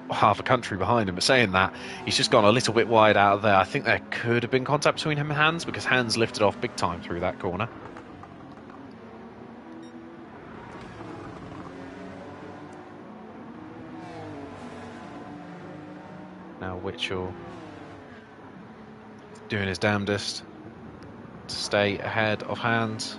half a country behind him. But saying that, he's just gone a little bit wide out of there. I think there could have been contact between him and Hans, because Hans lifted off big time through that corner. Now Witchell doing his damnedest to stay ahead of Hans.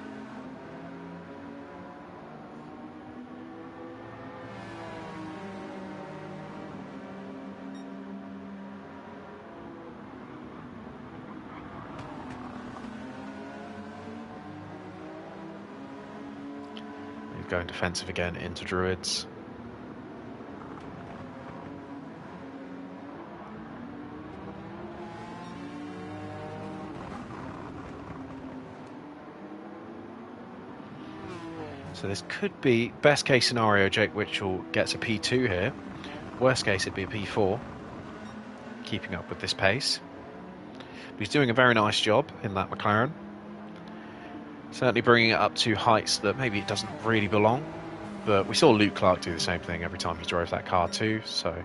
He's going defensive again into Druids. So this could be, best case scenario, Jake Witchell gets a P2 here. Worst case, it'd be a P4, keeping up with this pace. But he's doing a very nice job in that McLaren. Certainly bringing it up to heights that maybe it doesn't really belong. But we saw Luke Clark do the same thing every time he drove that car too, so it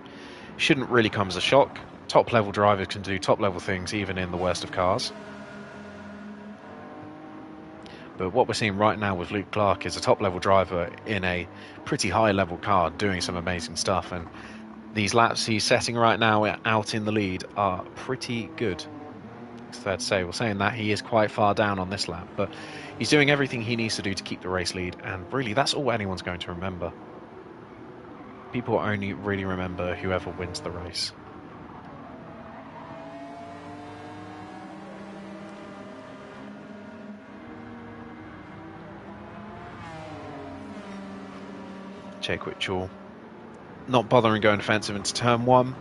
shouldn't really come as a shock. Top level drivers can do top level things even in the worst of cars. But what we're seeing right now with Luke Clark is a top-level driver in a pretty high-level car doing some amazing stuff. And these laps he's setting right now out in the lead are pretty good. It's fair to say. We're saying that he is quite far down on this lap, but he's doing everything he needs to do to keep the race lead. And really, that's all anyone's going to remember. People only really remember whoever wins the race. Jake Witchell not bothering going defensive into turn 1.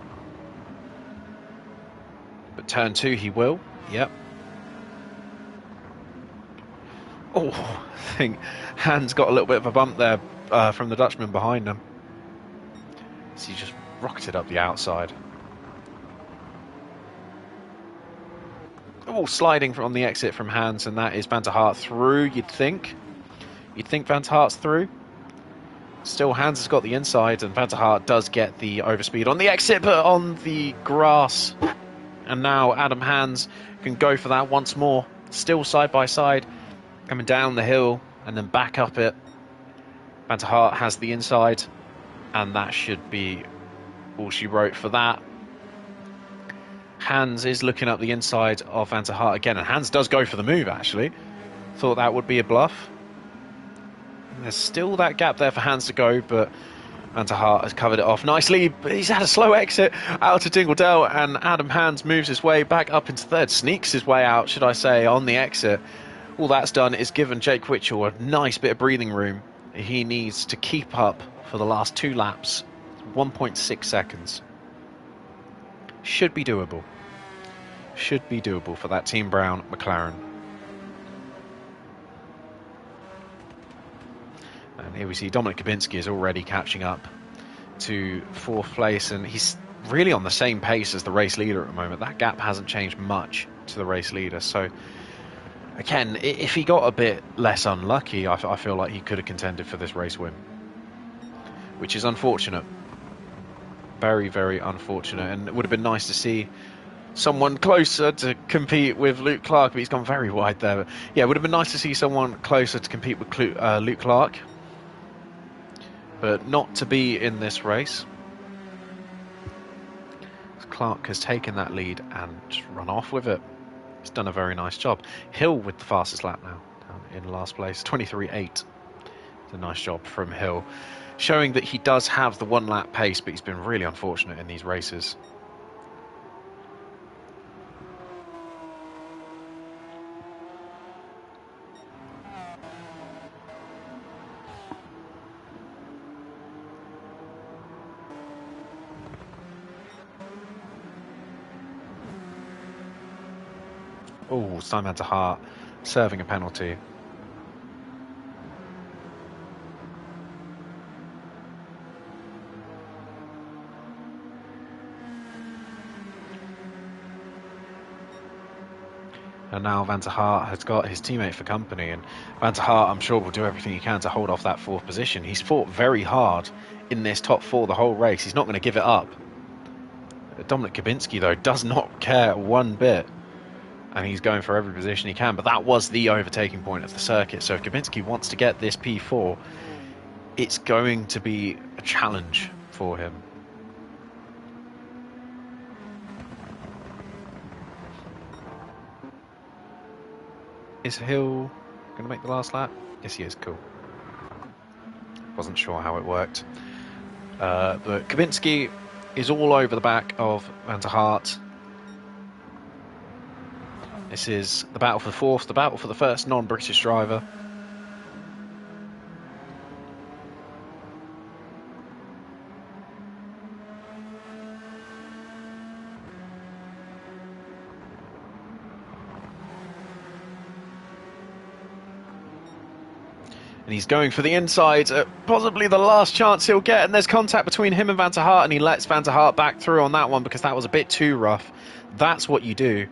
But turn 2 he will. Yep. Oh, I think Hans got a little bit of a bump there from the Dutchman behind him. So he just rocketed up the outside. Oh, sliding on the exit from Hans, and that is Van der Hart through, you'd think. You'd think Van der Hart's through. Still, Hans has got the inside, and Van der Hart does get the overspeed on the exit, but on the grass. And now Adam Hans can go for that once more. Still side by side, coming down the hill and then back up it. Van der Hart has the inside, and that should be all she wrote for that. Hans is looking up the inside of Van der Hart again, and Hans does go for the move, actually. Thought that would be a bluff. There's still that gap there for Hans to go, but Van der Hart has covered it off nicely. But he's had a slow exit out of Dingledale, and Adam Hans moves his way back up into third, sneaks his way out, should I say, on the exit. All that's done is given Jake Witchell a nice bit of breathing room. He needs to keep up for the last 2 laps. 1.6 seconds. Should be doable. Should be doable for that Team Brown McLaren. And here we see Dominic Kubinski is already catching up to 4th place, and he's really on the same pace as the race leader at the moment. That gap hasn't changed much to the race leader. So, again, if he got a bit less unlucky, I feel like he could have contended for this race win, which is unfortunate. Very, very unfortunate. And it would have been nice to see someone closer to compete with Luke Clark, but he's gone very wide there. But yeah, it would have been nice to see someone closer to compete with Luke Clark, but not to be in this race. Clark has taken that lead and just run off with it. He's done a very nice job. Hill with the fastest lap now, down in last place, 23.8. It's a nice job from Hill, showing that he does have the 1 lap pace, but he's been really unfortunate in these races. Oh, Simon to Hart serving a penalty. And now Van der Hart has got his teammate for company, and Van der Hart, I'm sure, will do everything he can to hold off that 4th position. He's fought very hard in this top 4 the whole race. He's not going to give it up. Dominic Kubinski, though, does not care one bit, and he's going for every position he can. But that was the overtaking point of the circuit, so if Kubinski wants to get this P4, it's going to be a challenge for him. Is Hill going to make the last lap? Yes, he is. Cool. Wasn't sure how it worked. But Kubinski is all over the back of Van der Hart. This is the battle for the 4th, the battle for the first non-British driver. And he's going for the inside, possibly the last chance he'll get, and there's contact between him and Van der Hart, and he lets Van der Hart back through on that one because that was a bit too rough. That's what you do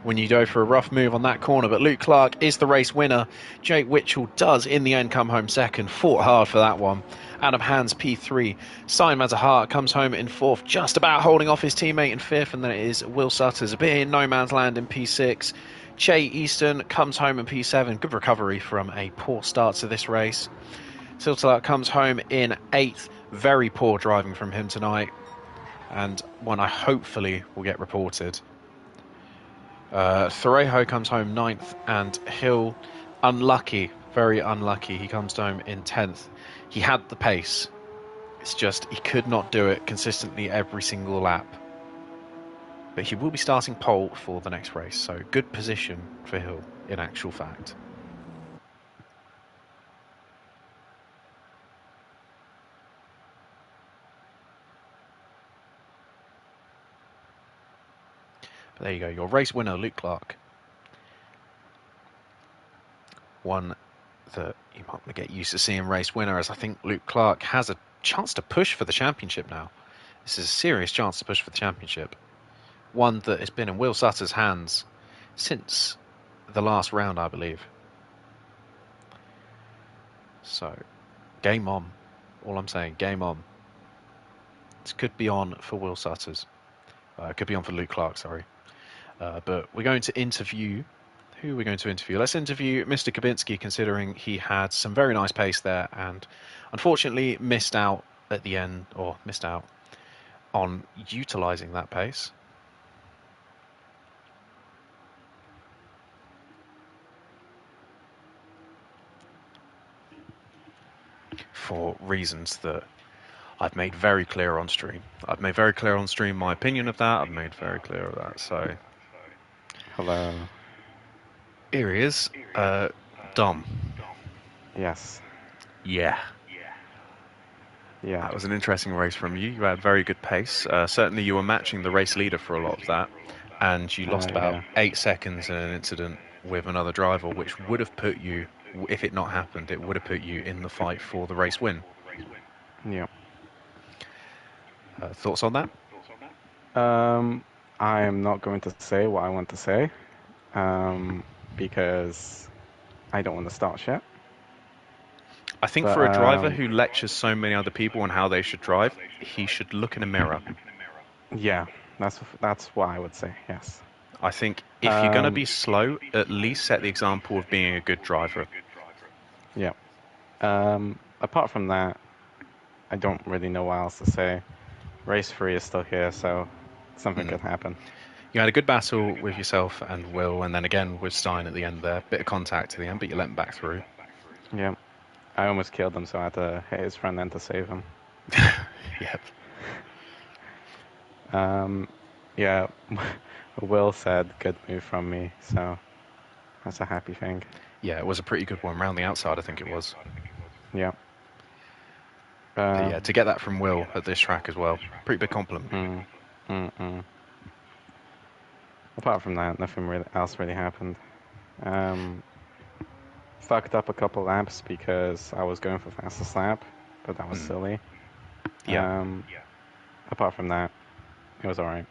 when you go for a rough move on that corner, but Luke Clark is the race winner. Jake Witchell does in the end come home second, fought hard for that one. Adam Hans P3, Simon Van der Hart comes home in 4th, just about holding off his teammate in 5th, and then it is Will Sutters a bit in no man's land in P6. Che Easton comes home in P7. Good recovery from a poor start to this race. Siltala comes home in 8th. Very poor driving from him tonight, and one I hopefully will get reported. Thorejo comes home 9th, and Hill, unlucky, very unlucky. He comes home in 10th. He had the pace. It's just he could not do it consistently every single lap. But he will be starting pole for the next race, so good position for Hill in actual fact. But there you go, your race winner, Luke Clark. One that you might want to get used to seeing race winner, as I think Luke Clark has a chance to push for the championship now. This is a serious chance to push for the championship. One that has been in Will Sutter's hands since the last round, I believe. So, game on. All I'm saying, game on. This could be on for Will Sutters. Could be on for Luke Clark, sorry. But we're going to interview... Who are we going to interview? Let's interview Mr. Kubinski, considering he had some very nice pace there and unfortunately missed out at the end, or missed out on utilising that pace. For reasons that I've made very clear on stream. I've made very clear on stream my opinion of that. I've made very clear of that. So, hello. Here he is, Dom. Yes. Yeah. Yeah. That was an interesting race from you. You had very good pace. Certainly, you were matching the race leader for a lot of that, and you lost about 8 seconds in an incident with another driver, which would have put you, if it not happened, it would have put you in the fight for the race win. Yeah. Thoughts on that? I am not going to say what I want to say, because I don't want to start shit. I think for a driver who lectures so many other people on how they should drive, he should look in a mirror. Yeah, that's what I would say, yes. I think if you're going to be slow, at least set the example of being a good driver. Yeah. Apart from that, I don't really know what else to say. Race 3 is still here, so something could happen. You had a good battle with yourself and Will, and then again with Stein at the end there. Bit of contact at the end, but you let him back through. Yeah. I almost killed him, so I had to hit his front end to save him. Yep. Yeah, Will said good move from me, so that's a happy thing. Yeah, it was a pretty good one round the outside, I think it was. Yeah. Yeah, to get that from Will at this track as well, pretty big compliment. Apart from that, nothing else really happened. Fucked up a couple laps because I was going for fastest lap, but that was silly. Yeah. Apart from that, it was alright.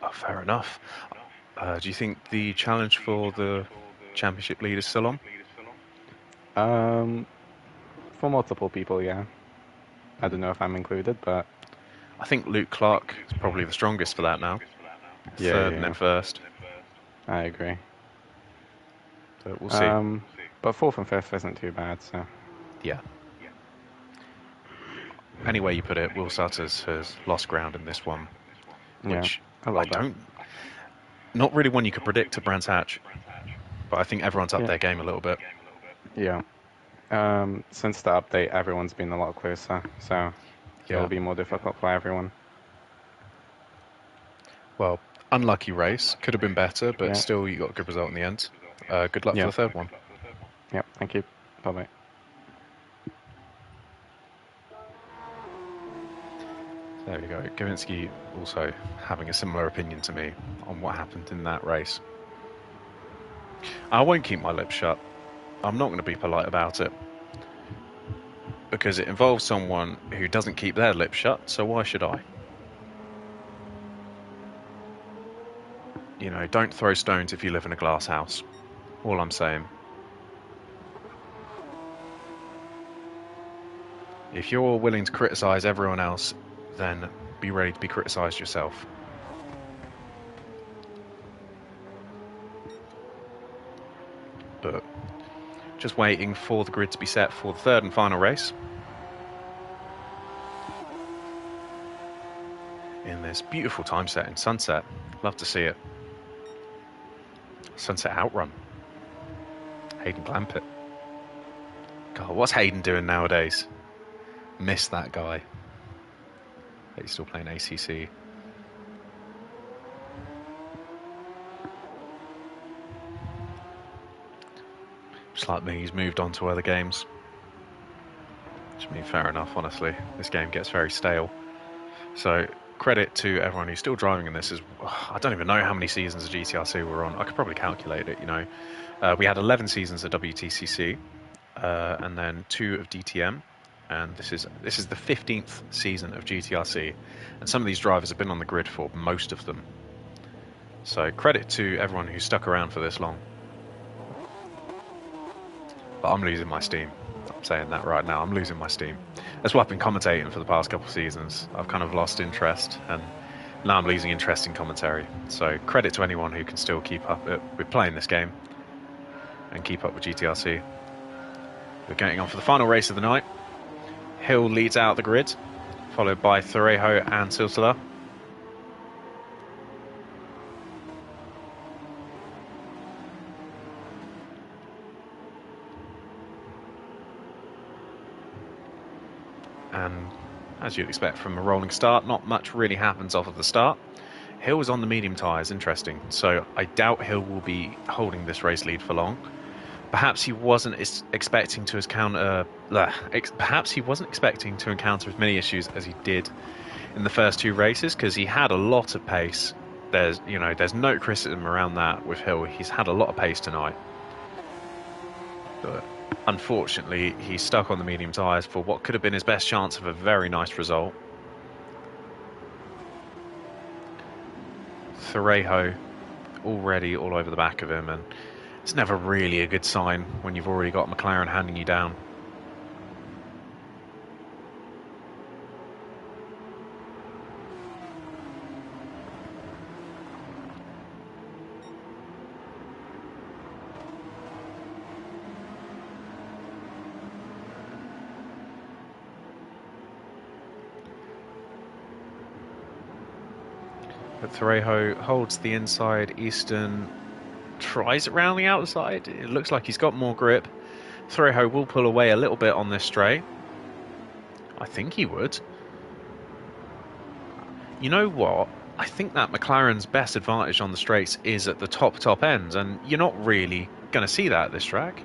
Oh, fair enough. Do you think the challenge for the championship lead is still on? For multiple people, yeah. I don't know if I'm included, but I think Luke Clark is probably the strongest for that now. Third and then first. I agree. But we'll see. But fourth and fifth isn't too bad, so. Yeah. Any way you put it, Will Sutters has lost ground in this one, which I don't. Not really one you could predict at Brands Hatch, but I think everyone's up their game a little bit. Yeah. Since the update, everyone's been a lot closer, so it'll be more difficult for everyone. Well, unlucky race. Could have been better, but still you got a good result in the end. Good luck for the third one. Yep, thank you. Bye-bye. There we go. Gavinsky also having a similar opinion to me on what happened in that race. I won't keep my lips shut. I'm not going to be polite about it. Because it involves someone who doesn't keep their lips shut, so why should I? You know, don't throw stones if you live in a glass house. All I'm saying. If you're willing to criticise everyone else, then be ready to be criticised yourself. But just waiting for the grid to be set for the third and final race. In this beautiful time set in Sunset. Love to see it. Sunset Outrun. Hayden Clampett. God, what's Hayden doing nowadays? Miss that guy. He's still playing ACC. Just like me, he's moved on to other games. Which I mean, fair enough, honestly. This game gets very stale. So, credit to everyone who's still driving in this. I don't even know how many seasons of GTRC we're on. I could probably calculate it, you know. We had 11 seasons of WTCC, and then 2 of DTM. And this is the 15th season of GTRC. And some of these drivers have been on the grid for most of them. So, credit to everyone who's stuck around for this long. But I'm losing my steam. I'm saying that right now. I'm losing my steam. That's what I've been commentating for the past couple of seasons. I've kind of lost interest, and now I'm losing interest in commentary. So credit to anyone who can still keep up with playing this game and keep up with GTRC. We're getting on for the final race of the night. Hill leads out the grid, followed by Thorejo and Silsila. And as you'd expect from a rolling start, not much really happens off of the start. Hill is on the medium tyres, interesting. So I doubt Hill will be holding this race lead for long. Perhaps he wasn't expecting to encounter as many issues as he did in the first 2 races, because he had a lot of pace. There's no criticism around that with Hill. He's had a lot of pace tonight. But unfortunately, he's stuck on the medium tyres for what could have been his best chance of a very nice result. Thorejo already all over the back of him, and it's never really a good sign when you've already got McLaren handing you down. But Thorejo holds the inside. Easton tries it round the outside. It looks like he's got more grip. Thorejo will pull away a little bit on this straight. I think he would. You know what? I think that McLaren's best advantage on the straights is at the top end, and you're not really going to see that at this track.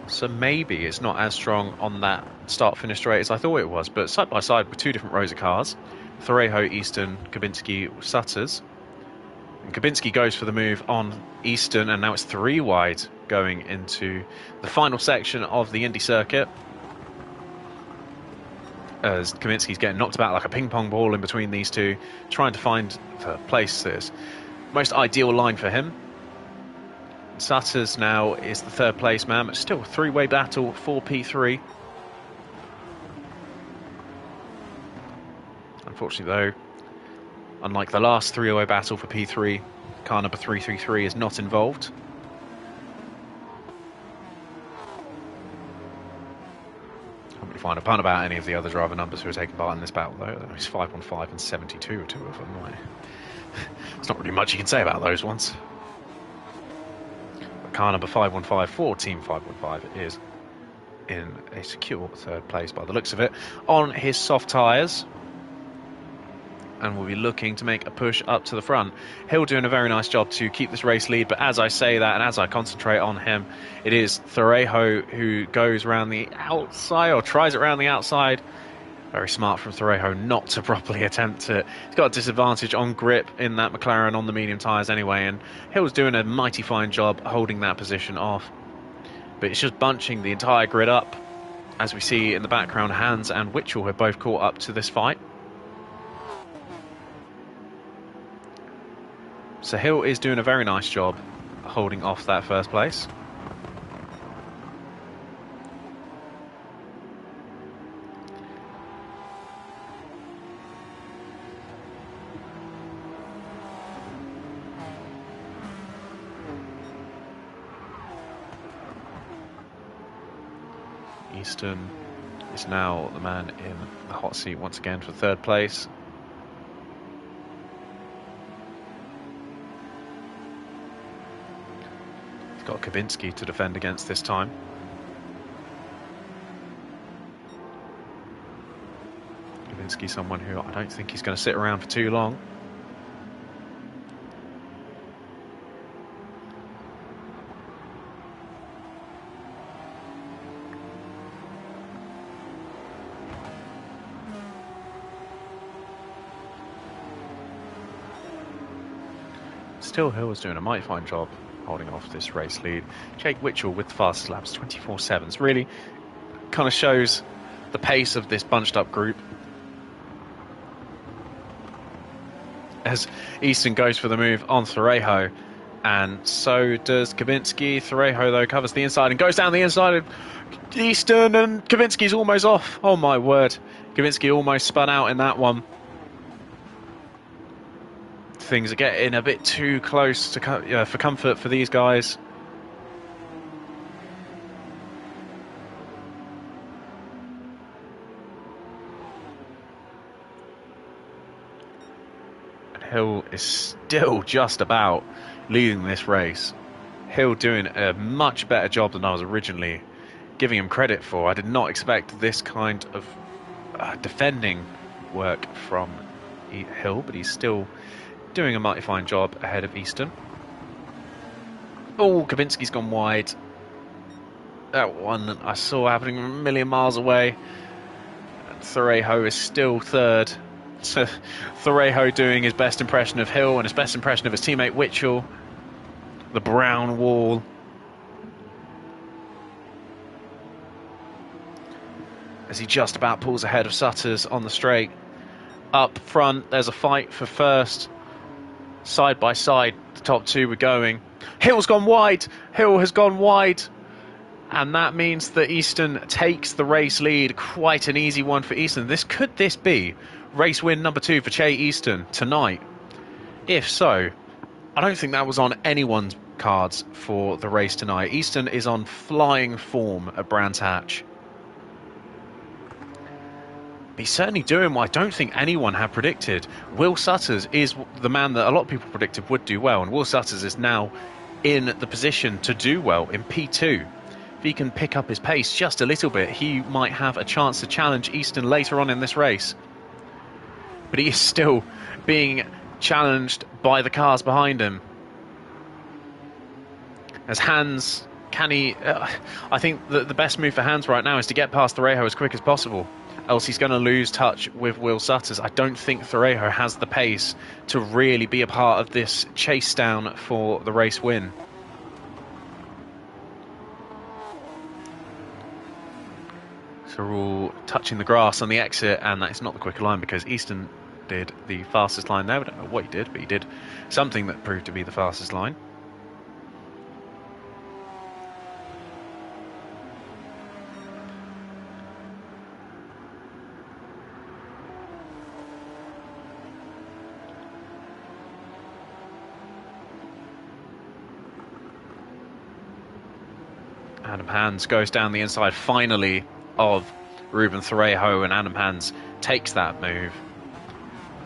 So maybe it's not as strong on that start-finish straight as I thought it was, but side by side with 2 different rows of cars. Thorejo, Easton, Kabinski, Sutters. And Kabinski goes for the move on Easton, and now it's 3 wide going into the final section of the Indy circuit. As Kabinski's getting knocked about like a ping pong ball in between these two, trying to find the place that's most ideal line for him. Sutters now is the 3rd place man, but still a 3-way battle for P3. Unfortunately though, unlike the last 3-way battle for P3, car number 333 is not involved. Can't really find a pun about any of the other driver numbers who are taking part in this battle though. It's 515 and 72 are 2 of them. There's not really much you can say about those ones. Car number 515 for Team 515 is in a secure 3rd place by the looks of it on his soft tyres, and will be looking to make a push up to the front. Hill doing a very nice job to keep this race lead, but as I say that and as I concentrate on him, it is Thorejo who goes around the outside, or tries it around the outside. Very smart from Thorejo not to properly attempt it. He's got a disadvantage on grip in that McLaren on the medium tyres anyway, and Hill's doing a mighty fine job holding that position off. But it's just bunching the entire grid up. As we see in the background, Hans and Witchell have both caught up to this fight. So Hill is doing a very nice job holding off that 1st place. Easton is now the man in the hot seat once again for 3rd place. He's got Kabinski to defend against this time. Kabinski, someone who I don't think he's going to sit around for too long. Still, Hill was doing a mighty fine job holding off this race lead. Jake Witchell with the fastest laps, 24.7s. Really kind of shows the pace of this bunched up group. As Easton goes for the move on Thorejo, and so does Kabinski. Thorejo, though, covers the inside and goes down the inside of Easton, and Kabinski's almost off. Oh my word. Kabinski almost spun out in that one. Things are getting a bit too close to for comfort for these guys. And Hill is still just about leading this race. Hill doing a much better job than I was originally giving him credit for. I did not expect this kind of defending work from Hill, but he's still doing a mighty fine job ahead of Easton. Oh, Kabinski's gone wide. That one I saw happening a million miles away. Thorejo is still 3rd. So Thorejo doing his best impression of Hill and his best impression of his teammate Witchell. The brown wall. As he just about pulls ahead of Sutters on the straight. Up front, there's a fight for 1st. Side by side, the top 2 were going. Hill's gone wide. Hill has gone wide. And that means that Easton takes the race lead. Quite an easy one for Easton. Could this be race win number 2 for Che Easton tonight? If so, I don't think that was on anyone's cards for the race tonight. Easton is on flying form at Brands Hatch. He's certainly doing what I don't think anyone had predicted. Will Sutters is the man that a lot of people predicted would do well, and Will Sutters is now in the position to do well in P2. If he can pick up his pace just a little bit, he might have a chance to challenge Easton later on in this race. But he is still being challenged by the cars behind him. As Hans, can he... I think the best move for Hans right now is to get past Thorejo as quick as possible. else he's going to lose touch with Will Sutters. I don't think Thorejo has the pace to really be a part of this chase down for the race win. So we're all touching the grass on the exit, and that is not the quicker line because Easton did the fastest line there. I don't know what he did, but he did something that proved to be the fastest line. Adam Hans goes down the inside finally of Ruben Thorejo, and Adam Hans takes that move.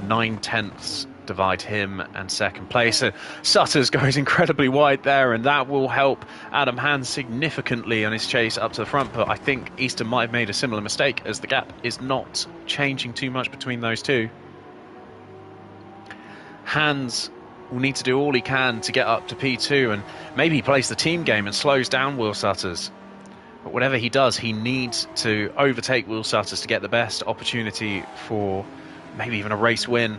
9/10 divide him and second place. Sutters goes incredibly wide there, and that will help Adam Hans significantly on his chase up to the front. But I think Easton might have made a similar mistake, as the gap is not changing too much between those two. Hans will need to do all he can to get up to P2, and maybe he plays the team game and slows down Will Sutters. But whatever he does, he needs to overtake Will Sutters to get the best opportunity for maybe even a race win.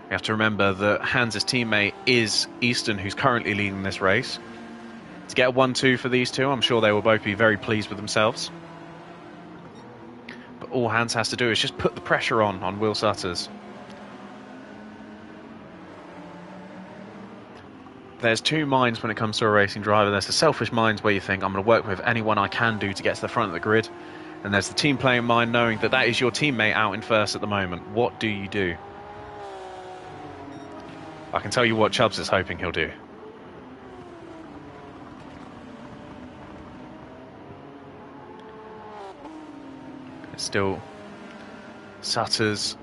We have to remember that Hans' teammate is Easton, who's currently leading this race. To get a 1-2 for these two, I'm sure they will both be very pleased with themselves. But all Hans has to do is just put the pressure on Will Sutters. There's two minds when it comes to a racing driver. There's the selfish minds where you think, I'm going to work with anyone I can do to get to the front of the grid. And there's the team playing mind, knowing that that is your teammate out in first at the moment. What do you do? I can tell you what Chubbs is hoping he'll do. It's still Sutters.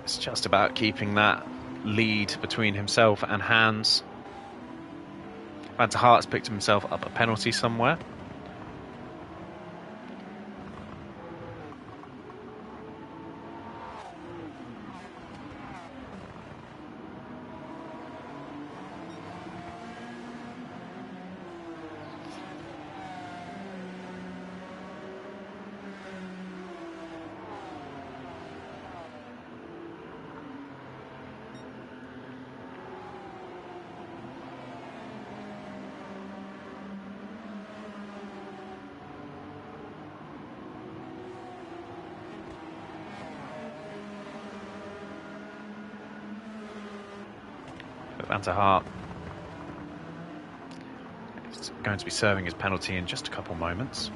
It's just about keeping that lead between himself and Hans. Van der Hart's picked himself up a penalty somewhere. Van der Hart is going to be serving his penalty in just a couple moments.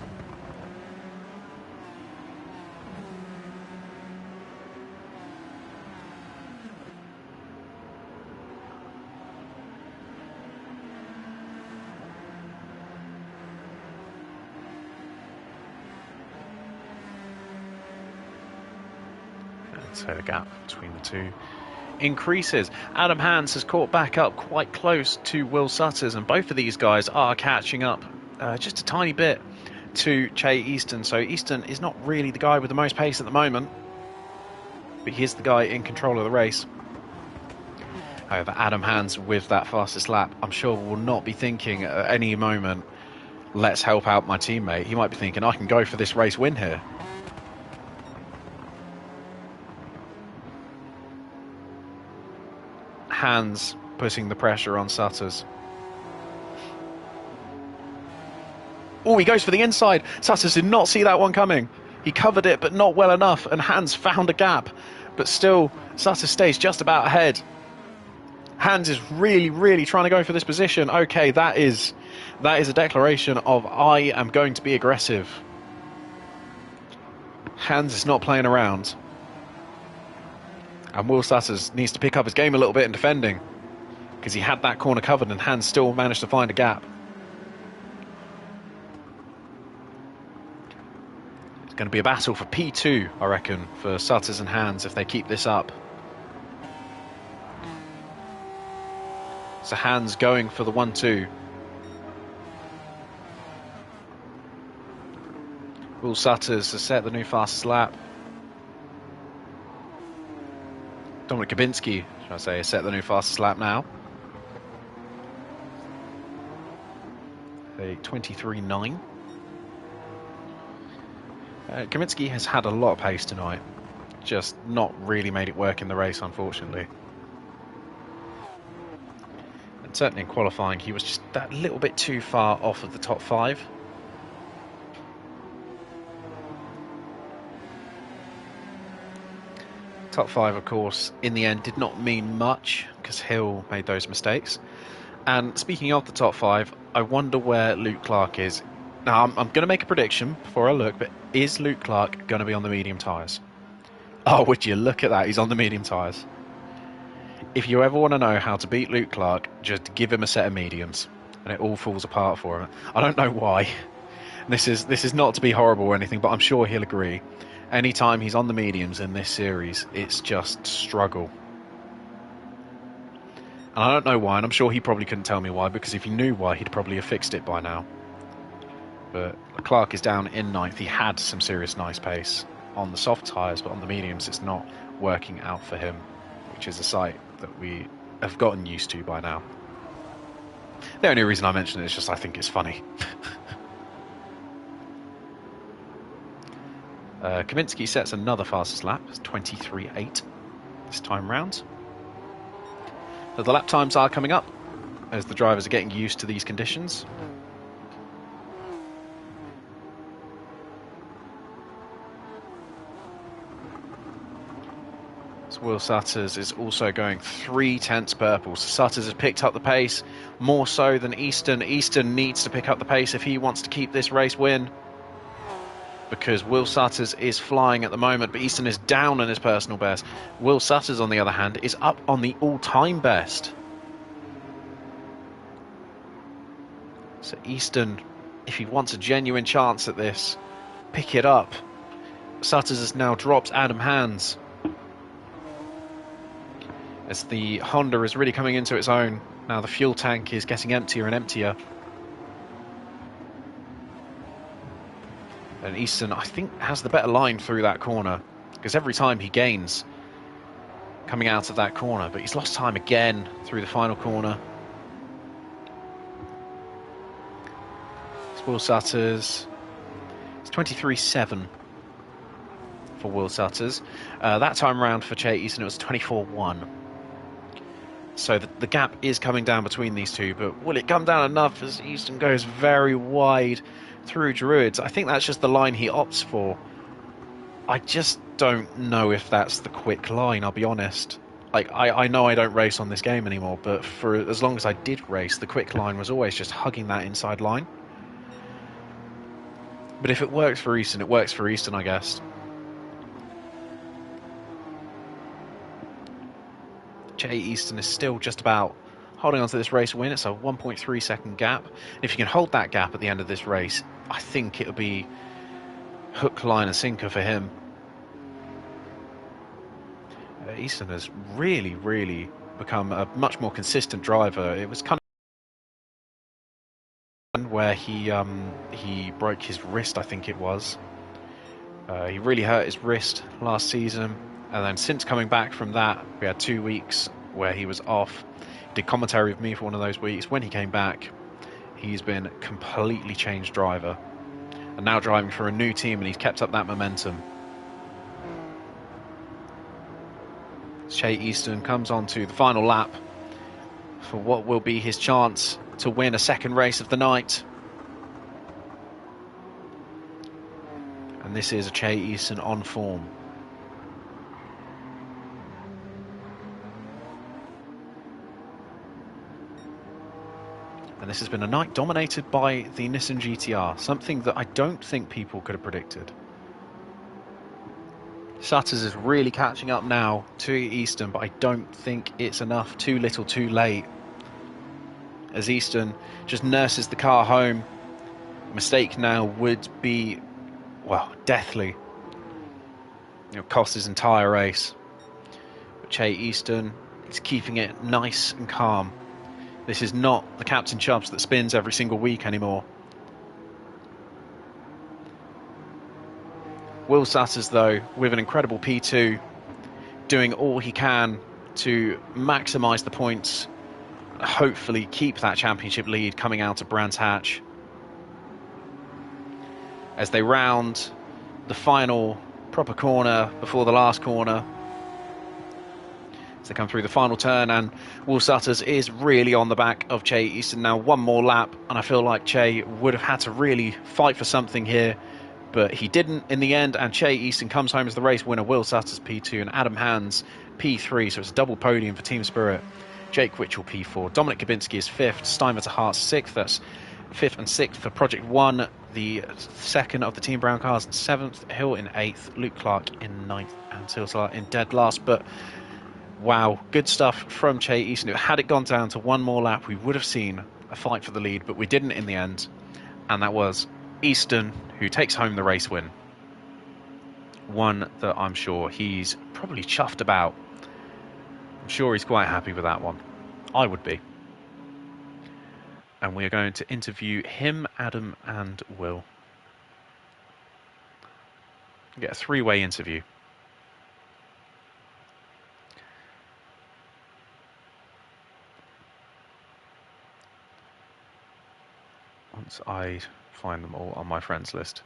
And so the gap between the two increases. Adam Hans has caught back up quite close to Will Sutters, and both of these guys are catching up just a tiny bit to Che Easton. So Easton is not really the guy with the most pace at the moment, but he is the guy in control of the race. However, Adam Hans with that fastest lap, I'm sure will not be thinking at any moment, let's help out my teammate. He might be thinking, I can go for this race win here. Hans putting the pressure on Sutters. Oh, he goes for the inside. Sutters did not see that one coming. He covered it, but not well enough, and Hans found a gap. But still, Sutters stays just about ahead. Hans is really trying to go for this position. Okay, that is a declaration of, I am going to be aggressive. Hans is not playing around. And Will Sutters needs to pick up his game a little bit in defending, because he had that corner covered and Hans still managed to find a gap. It's going to be a battle for P2, I reckon, for Sutters and Hans if they keep this up. So Hans going for the 1-2. Will Sutters has set the new fastest lap. Dominic Kabinski, should I say, has set the new fastest lap now. A 23.9. Kaminsky has had a lot of pace tonight, just not really made it work in the race, unfortunately. And certainly in qualifying, he was just that little bit too far off of the top 5. Top 5, of course, in the end did not mean much because Hill made those mistakes. And speaking of the top 5, I wonder where Luke Clark is. Now, I'm going to make a prediction before I look, but is Luke Clark going to be on the medium tyres? Oh, would you look at that? He's on the medium tyres. If you ever want to know how to beat Luke Clark, just give him a set of mediums, and it all falls apart for him. I don't know why. This is not to be horrible or anything, but I'm sure he'll agree. Anytime he's on the mediums in this series, it's just struggle. And I don't know why, and I'm sure he probably couldn't tell me why, because if he knew why, he'd probably have fixed it by now. But Clark is down in 9th. He had some serious nice pace on the soft tyres, but on the mediums it's not working out for him, which is a sight that we have gotten used to by now. The only reason I mention it is just I think it's funny. Kaminsky sets another fastest lap, 23.8 this time round. So the lap times are coming up as the drivers are getting used to these conditions. So Will Sutters is also going 3/10 purple. So Sutters has picked up the pace more so than Easton. Easton needs to pick up the pace if he wants to keep this race win, because Will Sutters is flying at the moment, but Easton is down on his personal best. Will Sutters, on the other hand, is up on the all-time best. So Easton, if he wants a genuine chance at this, pick it up. Sutters has now dropped Adam Hands, as the Honda is really coming into its own. Now the fuel tank is getting emptier and emptier. And Easton, I think, has the better line through that corner, because every time he gains coming out of that corner, but he's lost time again through the final corner. It's Will Sutters. It's 23.7 for Will Sutters. That time round for Che Easton, it was 24.1. So the gap is coming down between these two, but will it come down enough as Easton goes very wide through Druids? I think that's just the line he opts for. I just don't know if that's the quick line, I'll be honest. Like, I know I don't race on this game anymore, but for as long as I did race, the quick line was always just hugging that inside line. But if it works for Easton, it works for Easton, I guess. Che Easton is still just about holding on to this race win. It's a 1.3 second gap. And if you can hold that gap at the end of this race, I think it'll be hook, line and sinker for him. Easton has really, really become a much more consistent driver. It was kind of where he broke his wrist, I think it was. He really hurt his wrist last season. And then since coming back from that, we had 2 weeks where he was off. He did commentary with me for one of those weeks. When he came back, he's been a completely changed driver. And now driving for a new team, and he's kept up that momentum. Che Easton comes on to the final lap for what will be his chance to win a second race of the night. And this is a Che Easton on form. And this has been a night dominated by the Nissan GTR, something that I don't think people could have predicted. Sutters is really catching up now to Easton, but I don't think it's enough. Too little, too late. As Easton just nurses the car home. A mistake now would be, well, deathly. Cost his entire race. But Che Easton is keeping it nice and calm. This is not the Captain Chubbs that spins every single week anymore. Will Sutters, though, with an incredible P2, doing all he can to maximise the points, hopefully keep that championship lead coming out of Brands Hatch. As they round the final proper corner before the last corner. As they come through the final turn, and Will Sutters is really on the back of Che Easton now. One more lap, and I feel like Che would have had to really fight for something here, but he didn't in the end, and Che Easton comes home as the race winner. Will Sutters P2 and Adam Hands P3, so it's a double podium for Team Spirit. Jake Witchell P4, Dominic Kabinski is 5th, Steimer to Hart 6th, that's 5th and 6th for Project 1, the 2nd of the Team Brown cars, and 7th, Hill in 8th, Luke Clark in 9th, and Silsala in dead last. But wow, good stuff from Che Easton. Had it gone down to one more lap, we would have seen a fight for the lead, but we didn't in the end, and that was Easton who takes home the race win. One that I'm sure he's probably chuffed about. I'm sure he's quite happy with that one. I would be. And we are going to interview him, Adam, and Will. Get a three-way interview. Once I find them all on my friends list.